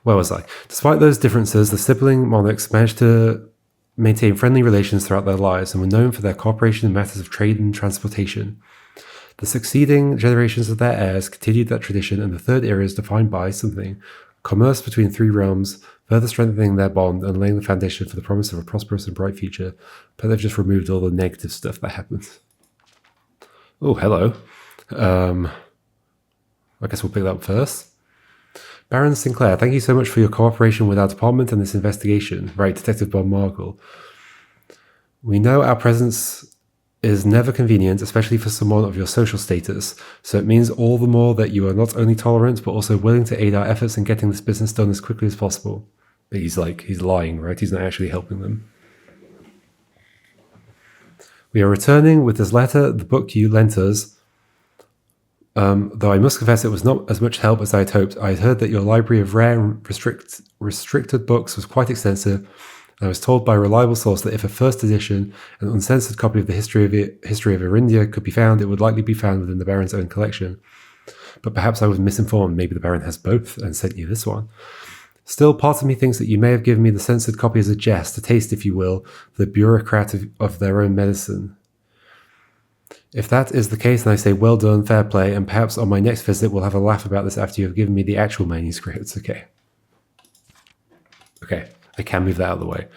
Speaker 1: Where was I? Despite those differences, the sibling monarchs managed to maintain friendly relations throughout their lives and were known for their cooperation in matters of trade and transportation. The succeeding generations of their heirs continued that tradition, and the third era is defined by something: commerce between 3 realms, further strengthening their bond and laying the foundation for the promise of a prosperous and bright future. But they've just removed all the negative stuff that happened. Oh, hello. I guess we'll pick that up first. Baron Sinclair, thank you so much for your cooperation with our department and this investigation. Right, Detective Bob Margle. We know our presence is never convenient, especially for someone of your social status, so it means all the more that you are not only tolerant, but also willing to aid our efforts in getting this business done as quickly as possible. But he's lying, right? He's not actually helping them. We are returning with this letter, the book you lent us. Though I must confess it was not as much help as I had hoped. I had heard that your library of rare and restricted books was quite extensive. I was told by a reliable source that if a first edition, an uncensored copy of the history of Arindia could be found, it would likely be found within the Baron's own collection. But perhaps I was misinformed. Maybe the Baron has both and sent you this one. Still, part of me thinks that you may have given me the censored copy as a jest, a taste, if you will, for the bureaucrat of their own medicine. If that is the case, then I say well done, fair play, and perhaps on my next visit we'll have a laugh about this after you have given me the actual manuscripts. Okay. I can move that out of the way.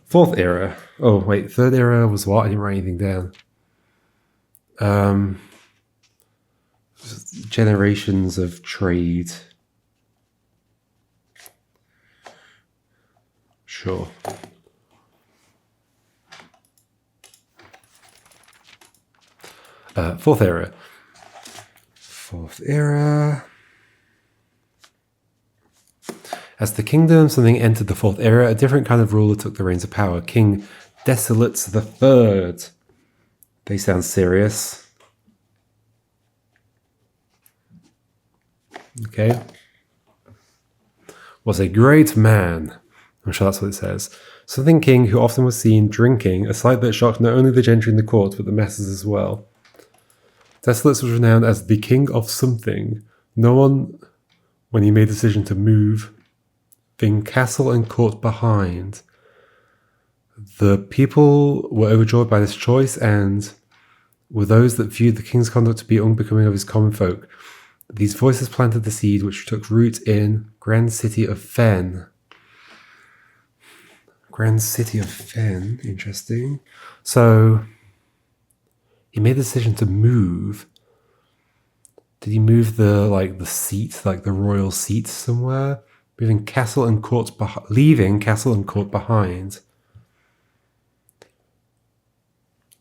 Speaker 1: Fourth era. Oh, wait. Third era was what? I didn't write anything down. Generations of trade. Sure. Fourth era. Fourth era. As the kingdom something entered the fourth era, a different kind of ruler took the reins of power. King Desolates the Third. They sound serious. Okay. Was a great man. I'm sure that's what it says. Something king who often was seen drinking, a sight that shocked not only the gentry in the court, but the masses as well. Desolates was renowned as the king of something. No one, when he made the decision to move, leaving castle and court behind. The people were overjoyed by this choice and were those that viewed the king's conduct to be unbecoming of his common folk. These voices planted the seed which took root in Grand City of Fen. Grand City of Fen, interesting. So he made the decision to move. Did he move the seat, like the royal seat somewhere? Leaving castle and court behind.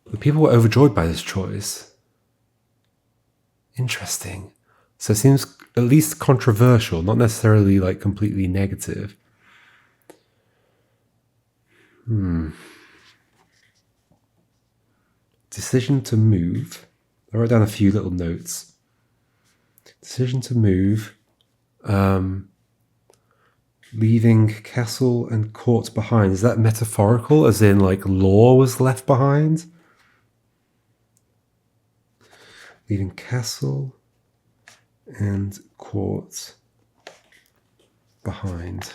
Speaker 1: The people were overjoyed by this choice. Interesting. So it seems at least controversial, not necessarily like completely negative. Decision to move. I wrote down a few little notes. Decision to move. Leaving castle and court behind. Is that metaphorical, as in like law was left behind? Leaving castle and court behind.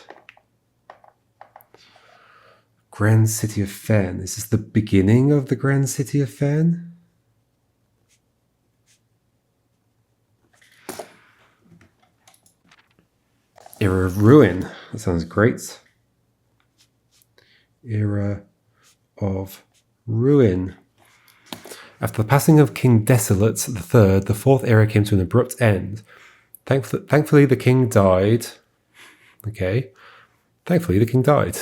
Speaker 1: Grand City of Fen. Is this the beginning of the Grand City of Fen? Era of Ruin. That sounds great. Era of Ruin. After the passing of King Desolates III, the fourth era came to an abrupt end. Thankfully, the king died. Okay. Thankfully, the king died.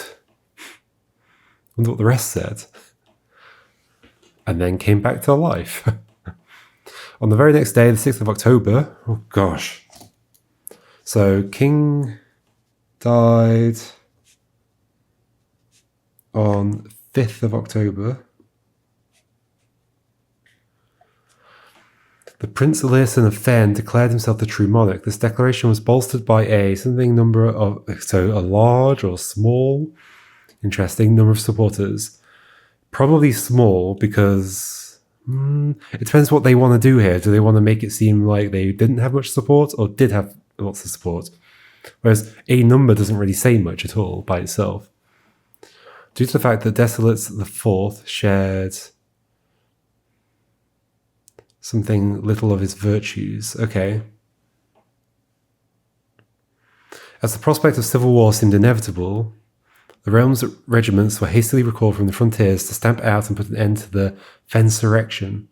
Speaker 1: Wonder what the rest said. And then came back to life. On the very next day, the 6th of October. Oh, gosh. So, king died on 5th of October. The Prince Learson of Fen declared himself the true monarch. This declaration was bolstered by a large or small, interesting number of supporters. Probably small because it depends what they want to do here. Do they want to make it seem like they didn't have much support or did have lots of support? Whereas a number doesn't really say much at all by itself. Due to the fact that Desolates IV shared something little of his virtues. Okay. As the prospect of civil war seemed inevitable, the realm's regiments were hastily recalled from the frontiers to stamp out and put an end to the Fensurrection.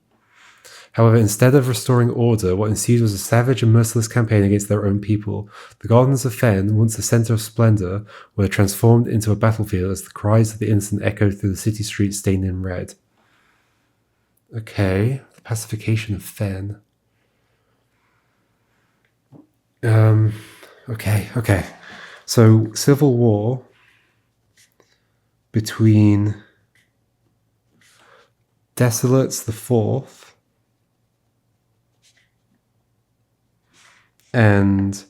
Speaker 1: However, instead of restoring order, what ensued was a savage and merciless campaign against their own people. The gardens of Fen, once a centre of splendour, were transformed into a battlefield as the cries of the innocent echoed through the city streets stained in red. Okay. Pacification of Fen. Okay. So, civil war between Desolates IV and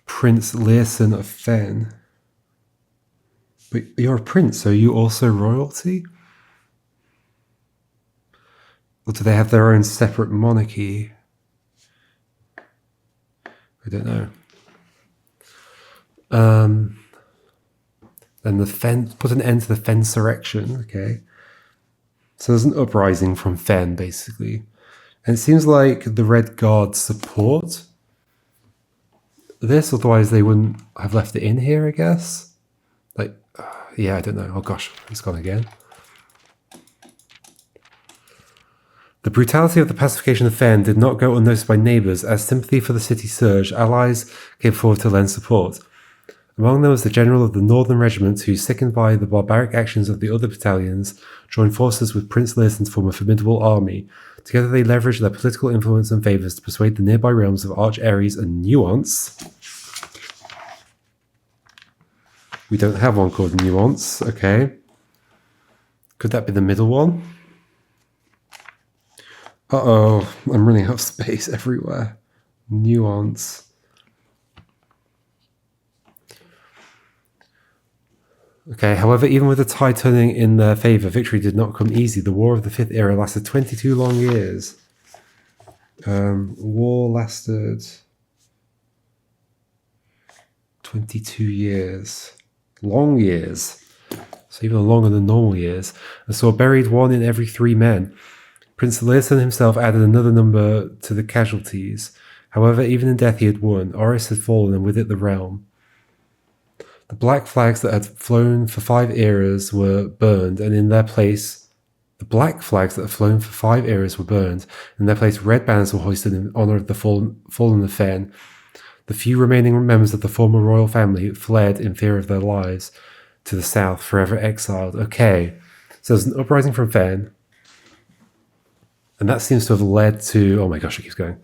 Speaker 1: Prince Learson of Fen. But you're a prince, so you also royalty? Or do they have their own separate monarchy? I don't know. Then the Fen put an end to the Fensurrection. Okay, so there's an uprising from Fen, basically, and it seems like the Red Guard support this. Otherwise, they wouldn't have left it in here. I guess. I don't know. Oh gosh, it's gone again. The brutality of the pacification of Fen did not go unnoticed by neighbours. As sympathy for the city surged, allies came forward to lend support. Among them was the general of the Northern Regiment, who, sickened by the barbaric actions of the other battalions, joined forces with Prince Learson to form a formidable army. Together they leveraged their political influence and favours to persuade the nearby realms of Arch Ares and Nuance. We don't have one called Nuance, okay. Could that be the middle one? Uh-oh, I'm running out of space everywhere. Nuance. Okay, however, even with the tide turning in their favour, victory did not come easy. The War of the Fifth Era lasted 22 long years. War lasted 22 years. Long years. So even longer than normal years. And saw buried 1 in every 3 men. Prince Learson himself added another number to the casualties. However, even in death he had won. Oris had fallen, and with it the realm. The black flags that had flown for 5 eras were burned, and in their place, red banners were hoisted in honour of the fallen of Fen. The few remaining members of the former royal family fled in fear of their lives to the south, forever exiled. Okay, so there's an uprising from Fen, and that seems to have led to... Oh my gosh, it keeps going.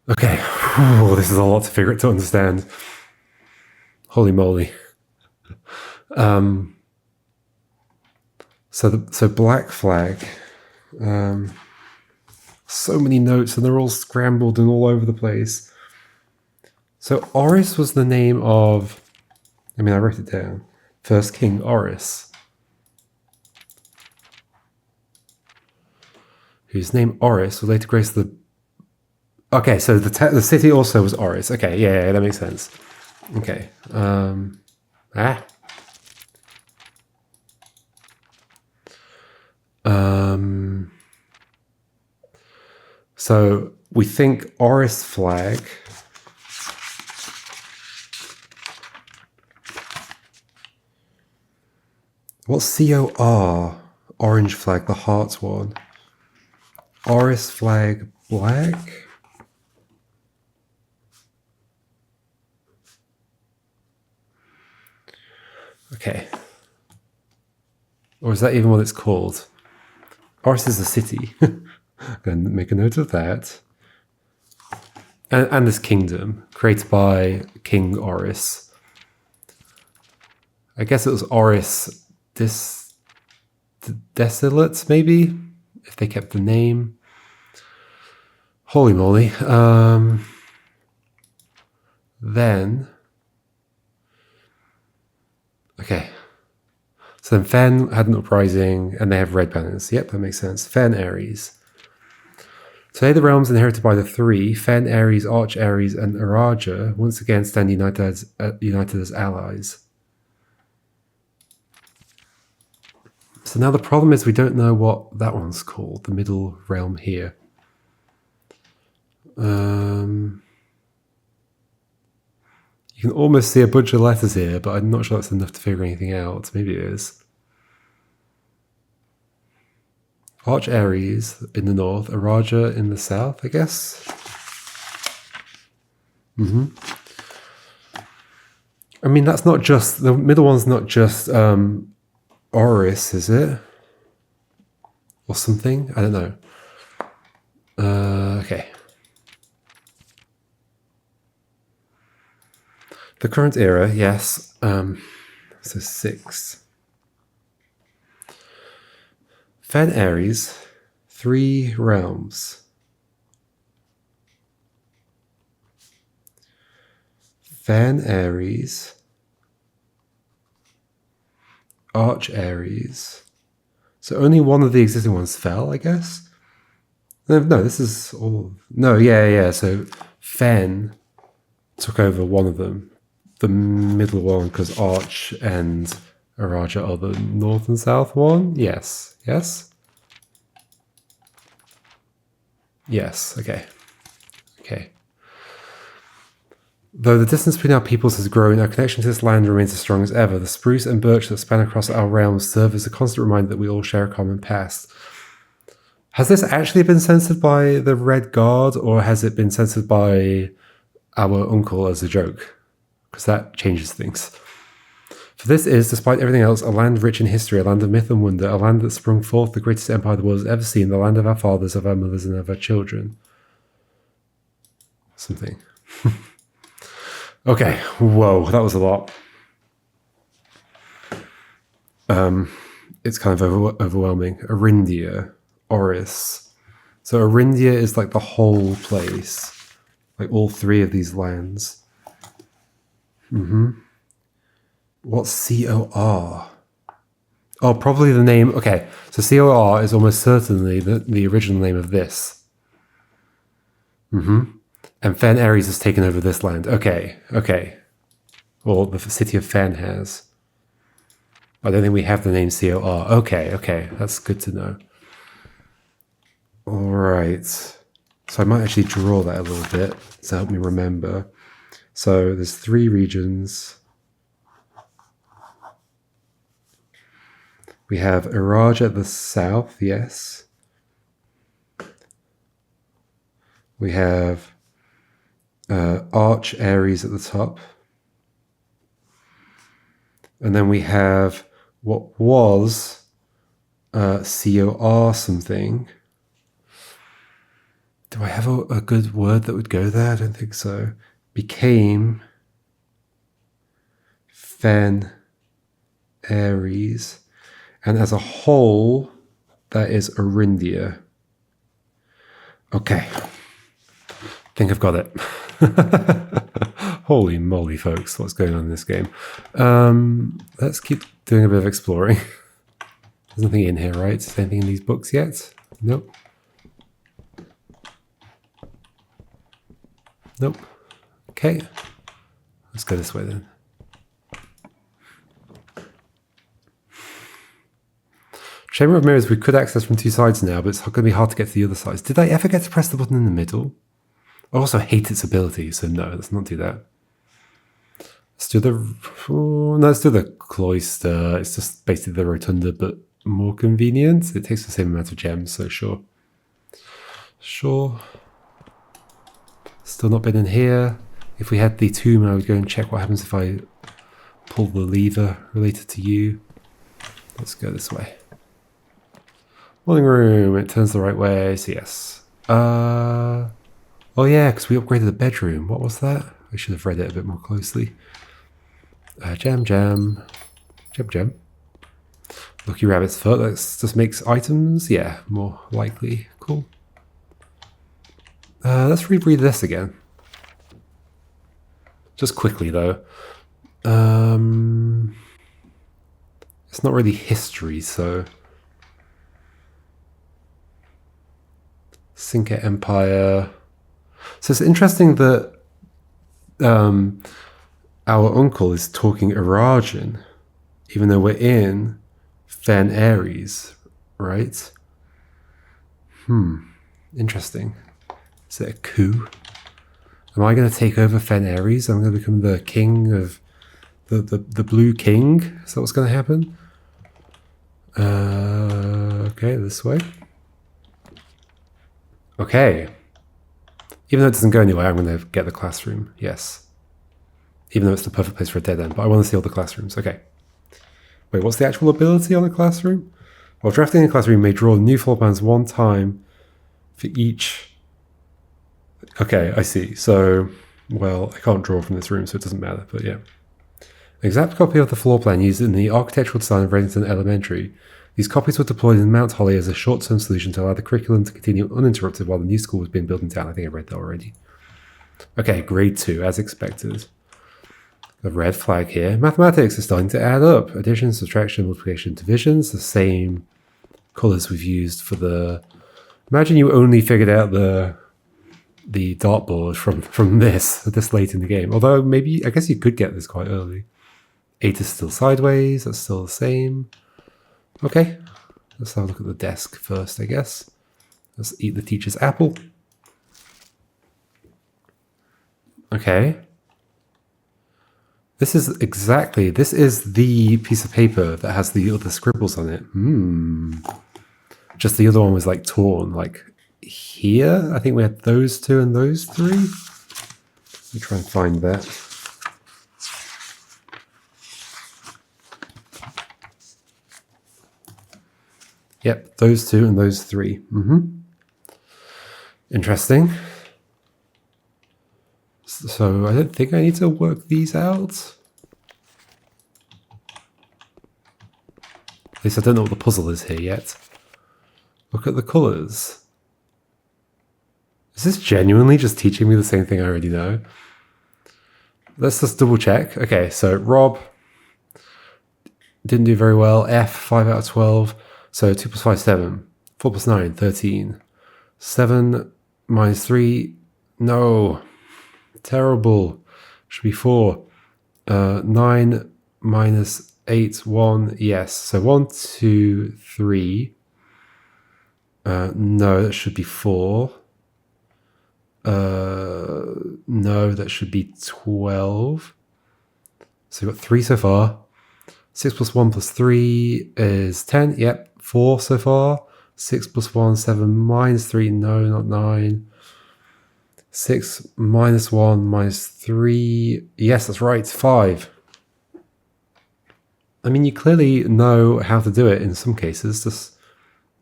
Speaker 1: Okay, this is a lot to understand. Holy moly. So black flag. So many notes, and they're all scrambled and all over the place. So Oris was the name of... I wrote it down. First King Oris. Whose name Oris was later graced the... Okay, so the city also was Oris. Okay, yeah, that makes sense. Okay. So we think Oris flag. What's COR? Orange flag, the hearts one. Oris flag black. Okay. Or is that even what it's called? Oris is a city. I'm going to make a note of that. And this kingdom, created by King Oris. I guess it was Oris Desolate, maybe? If they kept the name. Holy moly. Then... Okay. So then Fen had an uprising, and they have red banners. Yep, that makes sense. Fen Ares. Today the realms inherited by the 3, Fen, Ares, Arch Ares, and Araja, once again stand united as allies. So now the problem is we don't know what that one's called, the middle realm here. You can almost see a bunch of letters here, but I'm not sure that's enough to figure anything out. Maybe it is. Arch Ares in the north, Araja in the south, I guess. I mean, that's not just... The middle one's not just Oris, is it? Or something? I don't know. Okay. The current era, yes. So 6. Fen Ares, 3 realms. Fen Ares, Arch Ares. So only one of the existing ones fell, I guess? No, this is all... No, yeah. So Fen took over one of them. The middle one, because Arch and Araja are the north and south one? Yes. Yes? Yes, okay. Okay. Though the distance between our peoples has grown, our connection to this land remains as strong as ever. The spruce and birch that span across our realms serve as a constant reminder that we all share a common past. Has this actually been censored by the Red Guard, or has it been censored by our uncle as a joke? because that changes things. For this is, despite everything else, a land rich in history, a land of myth and wonder, a land that sprung forth the greatest empire the world has ever seen, the land of our fathers, of our mothers, and of our children. Something. Okay, whoa, that was a lot. It's kind of overwhelming. Arindia, Oris. So Arindia is like the whole place. Like all three of these lands. What's COR? Oh, probably the name. Okay, so COR is almost certainly the original name of this. And Fen Ares has taken over this land. Okay. Or the city of Fen has. I don't think we have the name COR. Okay. That's good to know. All right. So I might actually draw that a little bit to help me remember. So there's 3 regions. We have Iraj at the south, yes. We have Arch Ares at the top. And then we have what was COR something. Do I have a good word that would go there? I don't think so. Became Fen Ares. And as a whole, that is Arindia. Okay. I think I've got it. Holy moly, folks, what's going on in this game? Let's keep doing a bit of exploring. There's nothing in here, right? Is there anything in these books yet? Nope. Nope. Okay. Let's go this way then. Chamber of Mirrors we could access from 2 sides now, but it's going to be hard to get to the other sides. Did I ever get to press the button in the middle? I also hate its ability, so no, let's not do that. Let's do let's do the cloister. It's just basically the rotunda, but more convenient. It takes the same amount of gems, so sure. Sure. Still not been in here. If we had the tomb, I would go and check what happens if I pull the lever related to you. Let's go this way. Morning room, it turns the right way, so yes. Oh yeah, because we upgraded the bedroom. What was that? I should have read it a bit more closely. Gem. Lucky rabbit's foot, that just makes items, yeah, more likely. Cool. Let's reread this again. Just quickly though. It's not really history, so... Cinca Empire. So it's interesting that our uncle is talking Arajan, even though we're in Fen Ares, right? Interesting. Is it a coup? Am I going to take over Fen Ares? I'm going to become the king of the Blue King? Is that what's going to happen? Okay, this way. Okay. Even though it doesn't go anywhere, I'm going to get the classroom. Yes. Even though it's the perfect place for a dead end. But I want to see all the classrooms. Okay. Wait, what's the actual ability on the classroom? While drafting a classroom, you may draw new floor plans 1 time for each. Okay, I see. So, well, I can't draw from this room, so it doesn't matter. But yeah. An exact copy of the floor plan used in the architectural design of Reddington Elementary. These copies were deployed in Mount Holly as a short-term solution to allow the curriculum to continue uninterrupted while the new school was being built in town. I think I read that already. Okay, grade 2, as expected. The red flag here. Mathematics is starting to add up. Addition, subtraction, multiplication, divisions. The same colours we've used for the... Imagine you only figured out the dartboard from this late in the game. Although maybe, I guess you could get this quite early. 8 is still sideways. That's still the same. Okay, let's have a look at the desk first, I guess. Let's eat the teacher's apple. Okay. This is the piece of paper that has the other scribbles on it. Just the other one was like torn, like here. I think we had those 2 and those 3. Let me try and find that. Yep, those two and those three. Interesting. So I don't think I need to work these out. At least I don't know what the puzzle is here yet. Look at the colours. Is this genuinely just teaching me the same thing I already know? Let's just double check. Okay, so Rob didn't do very well. F, 5 out of 12. So 2 plus 5, 7. 4 plus 9, 13. 7 minus 3, no. Terrible. Should be 4. 9 minus 8, 1, yes. So 1, 2, 3. No, that should be 4. No, that should be 12. So we've got 3 so far. 6 plus 1 plus 3 is 10. Yep, 4 so far. 6 plus 1, 7 minus 3. No, not 9. 6 minus 1 minus 3. Yes, that's right, 5. I mean, you clearly know how to do it in some cases, just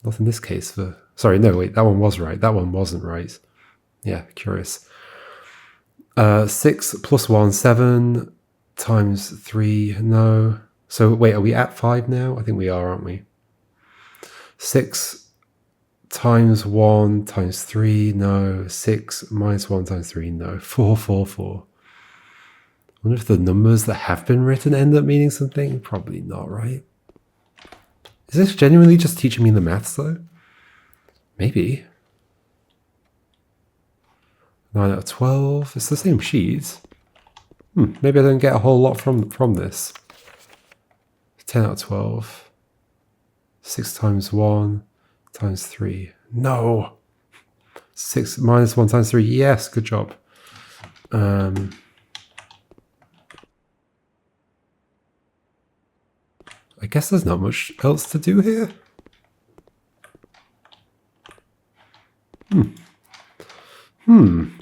Speaker 1: not in this case. Sorry, no, wait, that one was right. That one wasn't right. Yeah, curious. 6 plus 1, 7 times 3, no. So wait, are we at 5 now? I think we are, aren't we? 6 times 1 times 3, no. 6 minus 1 times 3, no. 4, 4, 4. I wonder if the numbers that have been written end up meaning something? Probably not, right? Is this genuinely just teaching me the maths, though? Maybe. 9 out of 12. It's the same sheet. Maybe I don't get a whole lot from this. 10 out of 12. 6 times 1 times 3. No! 6 minus 1 times 3. Yes, good job. I guess there's not much else to do here.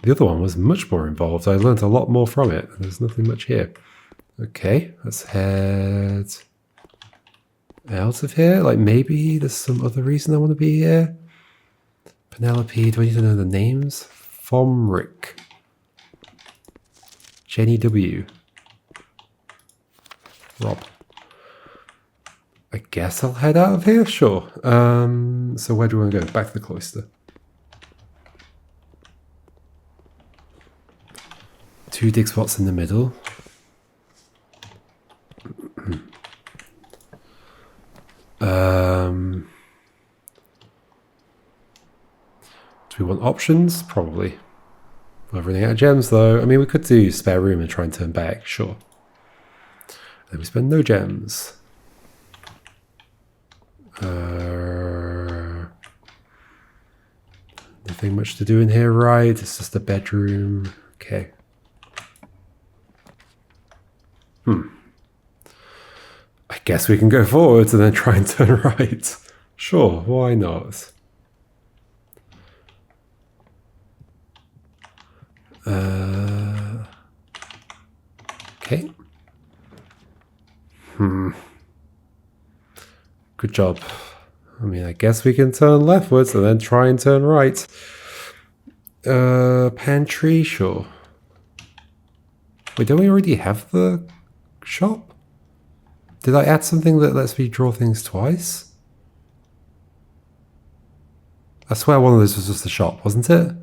Speaker 1: The other one was much more involved. I learned a lot more from it. There's nothing much here. Okay, let's head out of here. Like maybe there's some other reason I want to be here. Penelope, do I need to know the names? Fomric. Jenny W. Rob. I guess I'll head out of here, sure. So where do we want to go? Back to the cloister. 2 dig spots in the middle. Do we want options? Probably. We're running out of gems though. I mean, we could do spare room and try and turn back, sure. Then we spend no gems. Nothing much to do in here, right? It's just a bedroom. Okay. I guess we can go forwards and then try and turn right. Sure, why not? Okay. Good job. I mean, I guess we can turn leftwards and then try and turn right. Pantry, sure. Wait, don't we already have the shop? Did I add something that lets me draw things twice? I swear one of those was just the shop, wasn't it?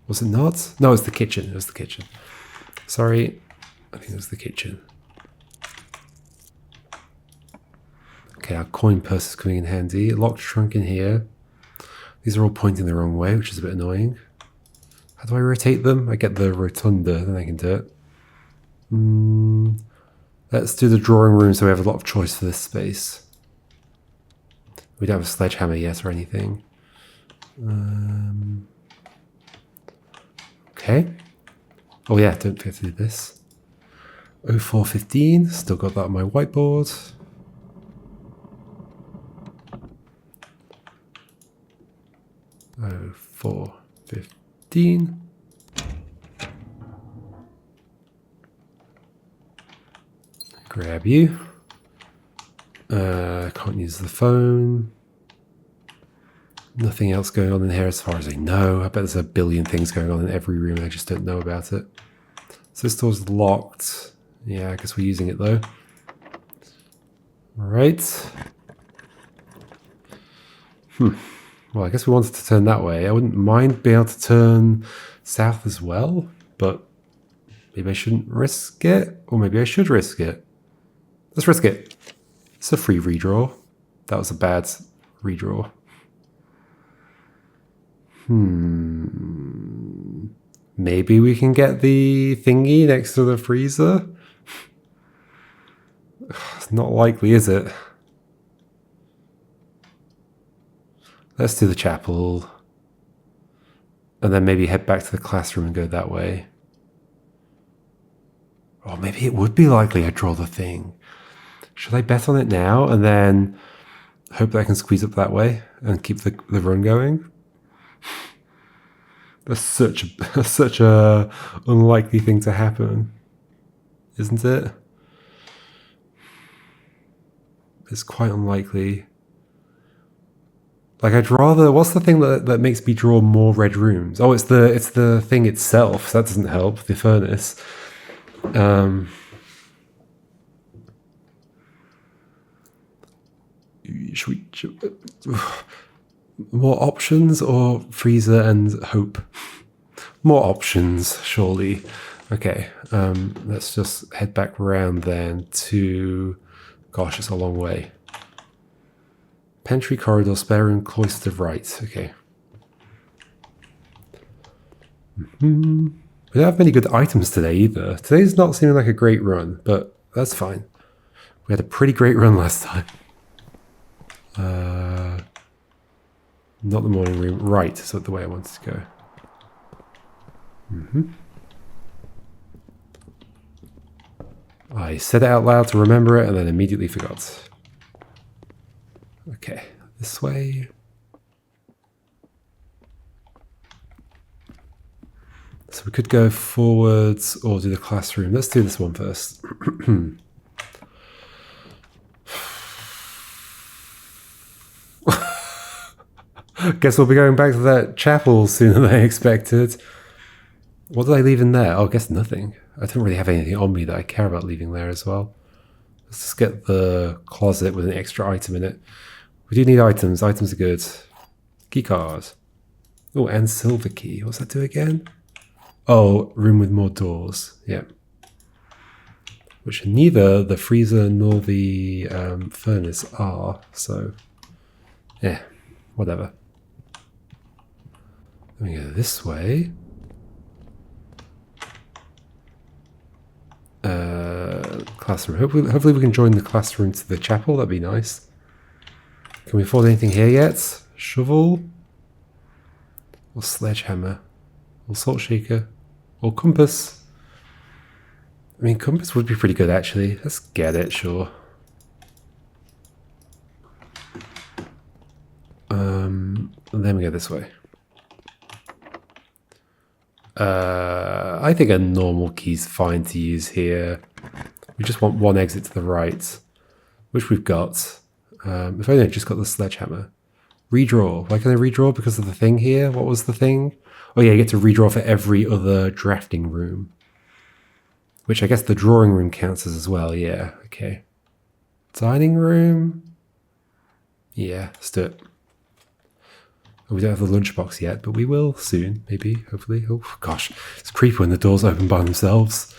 Speaker 1: Was it not? No, it's the kitchen. It was the kitchen. Sorry. I think it was the kitchen. Okay, our coin purse is coming in handy. Locked trunk in here. These are all pointing the wrong way, which is a bit annoying. How do I rotate them? I get the rotunda, then I can do it. Let's do the drawing room so we have a lot of choice for this space. We don't have a sledgehammer yet or anything. Okay. Oh yeah, don't forget to do this. 0415, still got that on my whiteboard. Oh, 415. Grab you. Can't use the phone. Nothing else going on in here as far as I know. I bet there's a billion things going on in every room and I just don't know about it. So this door's locked. Yeah, I guess we're using it though. Alright. Well, I guess we wanted to turn that way. I wouldn't mind being able to turn south as well, but maybe I shouldn't risk it, or maybe I should risk it. Let's risk it. It's a free redraw. That was a bad redraw. Maybe we can get the thingy next to the freezer? It's not likely, is it? Let's do the chapel. And then maybe head back to the classroom and go that way. Or maybe it would be likely I draw the thing. Should I bet on it now and then hope that I can squeeze up that way and keep the run going? That's such a unlikely thing to happen, isn't it? It's quite unlikely. Like I'd rather. What's the thing that makes me draw more red rooms? Oh, it's the thing itself. So that doesn't help. The furnace. Should more options or freezer and hope? More options, surely. Okay, let's just head back around then to... Gosh, it's a long way. Pantry, corridor, spare room, cloister, right. Okay. We don't have many good items today either. Today's not seeming like a great run, but that's fine. We had a pretty great run last time. Not the morning room. Right, is the way I wanted to go. I said it out loud to remember it and then immediately forgot. Okay, this way. So we could go forwards or do the classroom. Let's do this one first. Guess we'll be going back to that chapel sooner than I expected. What did I leave in there? Oh, I guess nothing. I don't really have anything on me that I care about leaving there as well. Let's just get the closet with an extra item in it. We do need items. Items are good. Key card. Oh, and silver key. What's that do again? Oh, room with more doors. Yeah. Which neither the freezer nor the furnace are. So, yeah, whatever. Let me go this way. Classroom. Hopefully we can join the classroom to the chapel. That'd be nice. Can we afford anything here yet? Shovel? Or sledgehammer? Or salt shaker? Or compass? I mean, compass would be pretty good actually. Let's get it, sure. And then we go this way. I think a normal key's fine to use here. We just want one exit to the right, which we've got. If only I just got the sledgehammer. Redraw. Why can I redraw? Because of the thing here? What was the thing? Oh yeah, you get to redraw for every other drafting room. Which I guess the drawing room counts as well. Yeah, okay. Dining room? Yeah, let's do it. We don't have the lunchbox yet, but we will soon, maybe, hopefully. Oh, gosh, it's creepy when the doors open by themselves.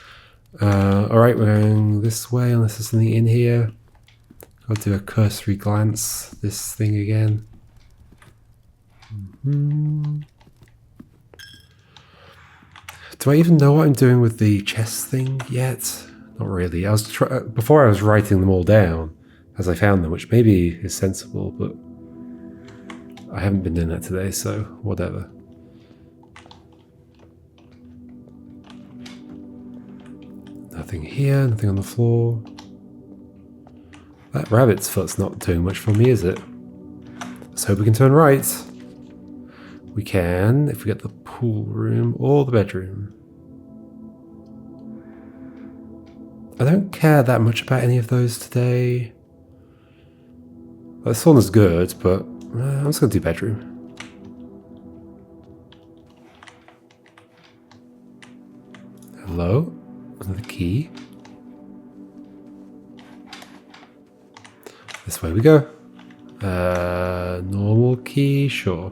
Speaker 1: All right, we're going this way, unless there's something in here. I'll do a cursory glance. This thing again. Do I even know what I'm doing with the chest thing yet? Not really. Before I was writing them all down as I found them, which maybe is sensible, but I haven't been doing that today, so whatever. Nothing here, nothing on the floor. That rabbit's foot's not doing much for me, is it? Let's hope we can turn right. We can, if we get the pool room or the bedroom. I don't care that much about any of those today. This one is good, but I'm just going to do bedroom. Hello? Another key. This way we go. Normal key, sure.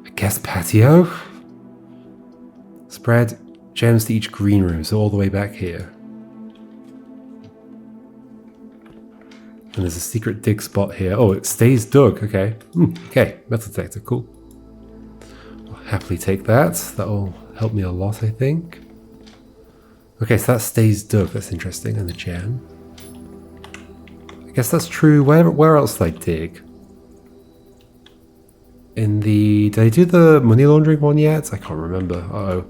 Speaker 1: I guess patio. Spread gems to each green room, so all the way back here. And there's a secret dig spot here. Oh, it stays dug. Okay. Okay, metal detector, cool. I'll happily take that. That'll help me a lot, I think. Okay, so that stays dug. That's interesting. And the gem. I guess that's true. Where else did I dig? In the... Did I do the money laundering one yet? I can't remember. Uh-oh.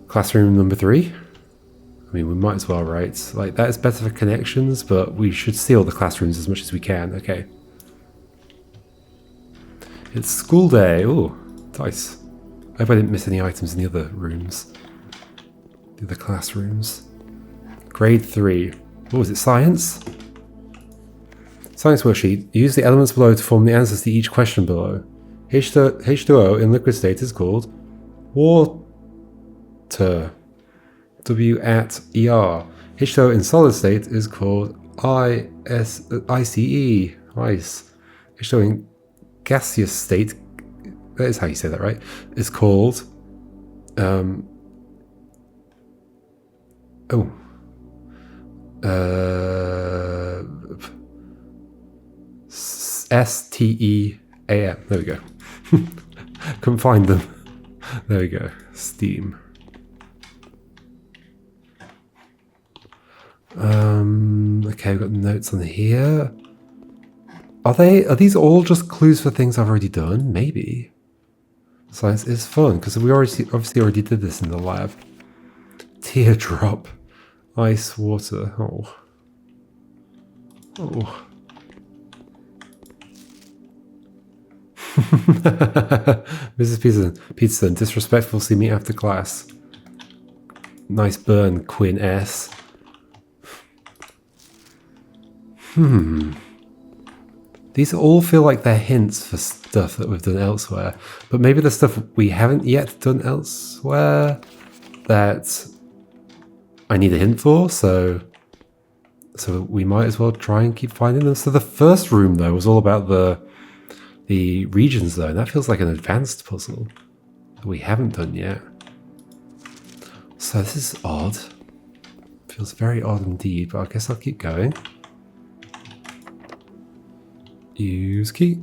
Speaker 1: Classroom number 3. I mean, we might as well, right? Like, that is better for connections, but we should seal the classrooms as much as we can. Okay. It's school day. Ooh, dice. I hope I didn't miss any items in the other rooms. The other classrooms. Grade 3. What was it? Science? Science worksheet. Use the elements below to form the answers to each question below. H2O in liquid state is called water. W at ER. H2O in solid state is called ICE. Ice. H2O in gaseous state, that is how you say that, right? Is called STEAM. There we go. Couldn't find them. There we go. Steam. Okay, we've got notes on here. Are these all just clues for things I've already done? Maybe. Science is fun, because we obviously already did this in the lab. Teardrop. Ice, water. Oh. Oh. Mrs. Peterson, disrespectful, see me after class. Nice burn, Quinn S. These all feel like they're hints for stuff that we've done elsewhere, but maybe the stuff we haven't yet done elsewhere that I need a hint for, so we might as well try and keep finding them. So the first room, though, was all about the region zone. That feels like an advanced puzzle that we haven't done yet. So this is odd. Feels very odd indeed, but I guess I'll keep going. Use key.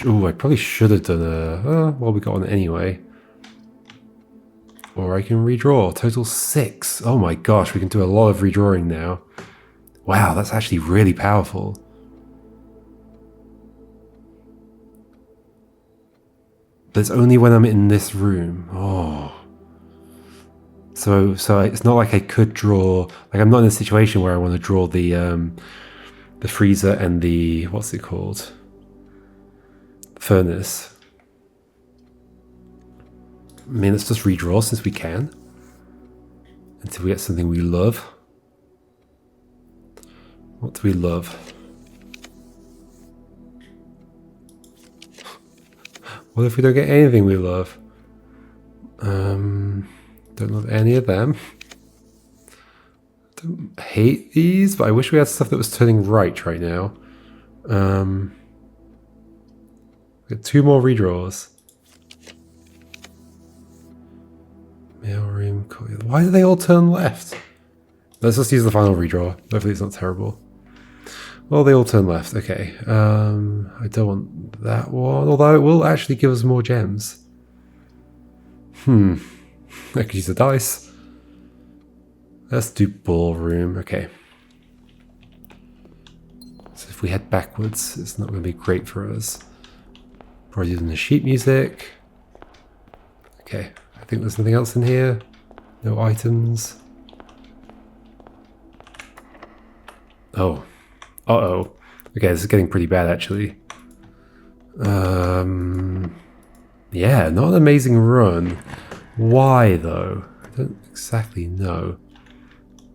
Speaker 1: Oh, I probably should have done a... well, we got one anyway. Or I can redraw. Total 6. Oh my gosh, we can do a lot of redrawing now. Wow, that's actually really powerful. But it's only when I'm in this room. Oh. So it's not like I could draw... Like, I'm not in a situation where I want to draw the freezer and the, what's it called? Furnace. I mean, let's just redraw since we can. Until we get something we love. What do we love? What if we don't get anything we love? Don't love any of them. Don't hate these, but I wish we had stuff that was turning right now. We got 2 more redraws. Mailroom. Why do they all turn left? Let's just use the final redraw. Hopefully it's not terrible. Well, they all turn left. Okay. I don't want that one, although it will actually give us more gems. I could use the dice. Let's do ballroom. Okay. So if we head backwards, it's not going to be great for us. Probably using the sheet music. Okay. I think there's nothing else in here. No items. Oh. Uh-oh. Okay, this is getting pretty bad, actually. Yeah, not an amazing run. Why, though? I don't exactly know.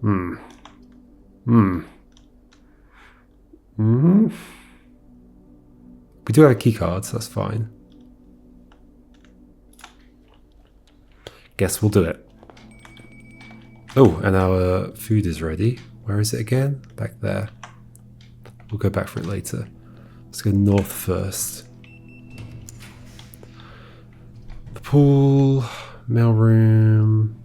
Speaker 1: We do have a key card, so that's fine. Guess we'll do it. Oh, and our food is ready. Where is it again? Back there. We'll go back for it later. Let's go north first. The pool, mailroom.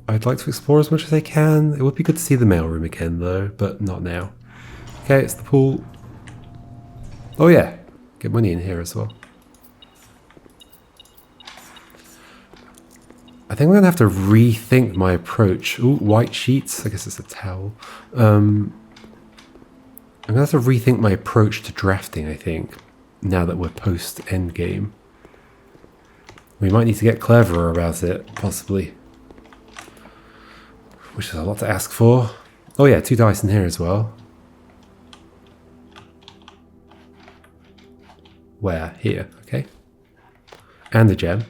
Speaker 1: I'd like to explore as much as I can. It would be good to see the mailroom again though, but not now. Okay, it's the pool. Oh yeah, get money in here as well. I think I'm gonna have to rethink my approach. Ooh, white sheets. I guess it's a towel. I'm gonna have to rethink my approach to drafting, I think, now that we're post endgame. We might need to get cleverer about it, possibly. Which is a lot to ask for. Oh yeah, 2 dice in here as well. Where? Here, okay. And a gem.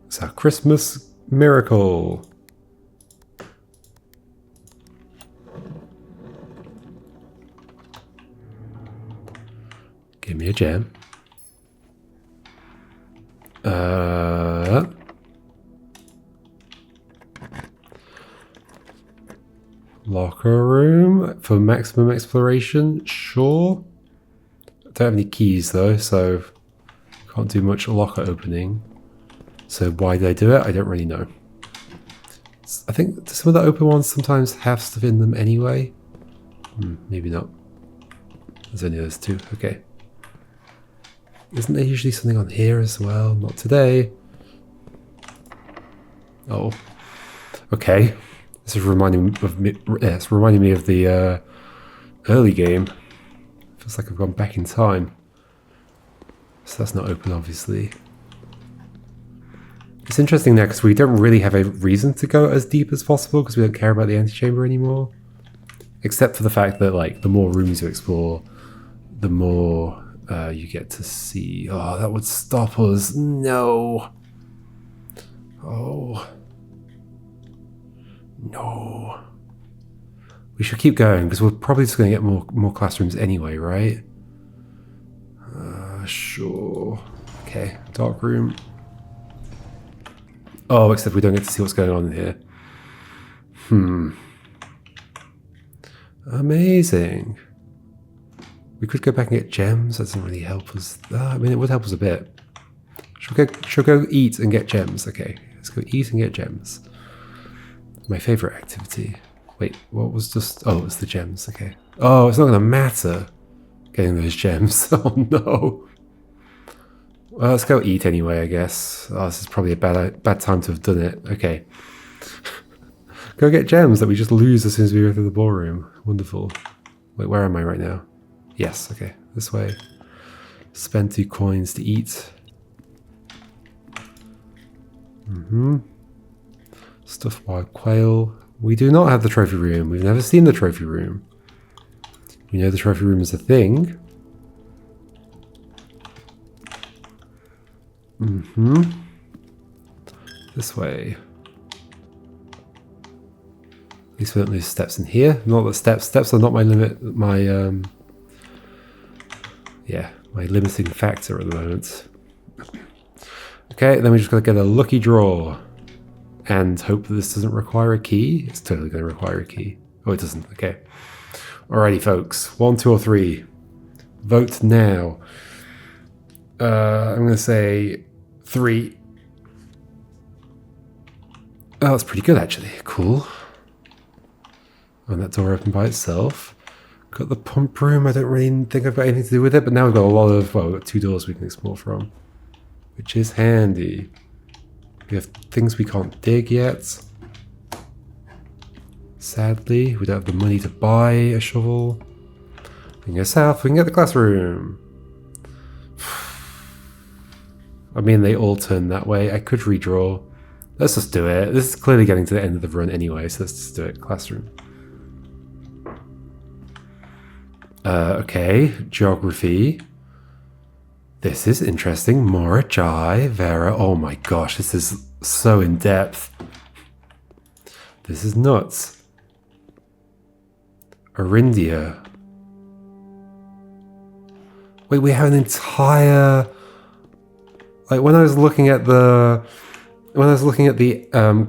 Speaker 1: It's our Christmas miracle. Give me a gem. Locker room for maximum exploration, sure. Don't have any keys though, so can't do much locker opening. So why did I do it? I don't really know. I think some of the open ones sometimes have stuff in them anyway. Maybe not. There's only those 2. Okay. Isn't there usually something on here as well? Not today. Oh. Okay. This is reminding me of the early game. Feels like I've gone back in time. So that's not open, obviously. It's interesting now because we don't really have a reason to go as deep as possible because we don't care about the antechamber anymore. Except for the fact that, like, the more rooms you explore, the more you get to see. Oh, that would stop us. No. Oh. No. We should keep going because we're probably just going to get more classrooms anyway, right? Sure. Okay, dark room. Oh, except we don't get to see what's going on in here. Amazing. We could go back and get gems. That doesn't really help us. I mean, it would help us a bit. Should we go eat and get gems? Okay, let's go eat and get gems. My favorite activity. Wait, what was just... Oh, it's the gems. Okay. Oh, it's not going to matter getting those gems. Oh, no. Well, let's go eat anyway, I guess. Oh, this is probably a bad time to have done it. Okay. Go get gems that we just lose as soon as we go through the ballroom. Wonderful. Wait, where am I right now? Yes, okay. This way. Spend 2 coins to eat. Stuffed wild quail. We do not have the trophy room. We've never seen the trophy room. We know the trophy room is a thing. This way. At least we don't lose steps in here. Not that steps are not my limit. My my limiting factor at the moment. Okay, then we just gotta get a lucky draw. And hope that this doesn't require a key. It's totally going to require a key. Oh, it doesn't. Okay. Alrighty, folks. 1, 2, or 3. Vote now. I'm going to say 3. Oh, that's pretty good, actually. Cool. And that door opened by itself. Got the pump room. I don't really think I've got anything to do with it, but now we've got a lot of... Well, we've got 2 doors we can explore from. Which is handy. We have things we can't dig yet. Sadly, we don't have the money to buy a shovel. We can go south, we can get the classroom. I mean, they all turn that way. I could redraw. Let's just do it. This is clearly getting to the end of the run anyway, so let's just do it. Classroom. Okay, geography. This is interesting. Mora, Jai, Vera. Oh my gosh, this is so in depth. This is nuts. Arindia. Wait, we have an entire... Like when I was looking at the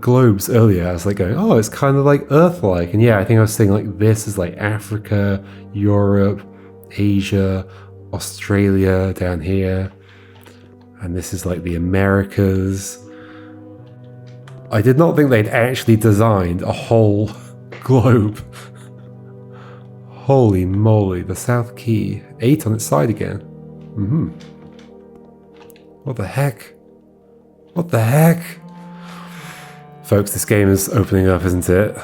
Speaker 1: globes earlier, I was like going, oh, it's kind of like Earth-like. And yeah, I think I was saying like this is like Africa, Europe, Asia, Australia down here. And this is like the Americas. I did not think they'd actually designed a whole globe. Holy moly, the South Key. 8 on its side again. What the heck? What the heck? Folks, this game is opening up, isn't it?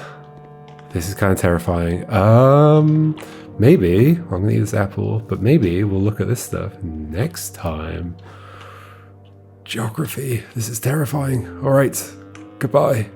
Speaker 1: This is kind of terrifying. Maybe, I'm gonna eat this apple, but maybe we'll look at this stuff next time. Geography, this is terrifying. All right, goodbye.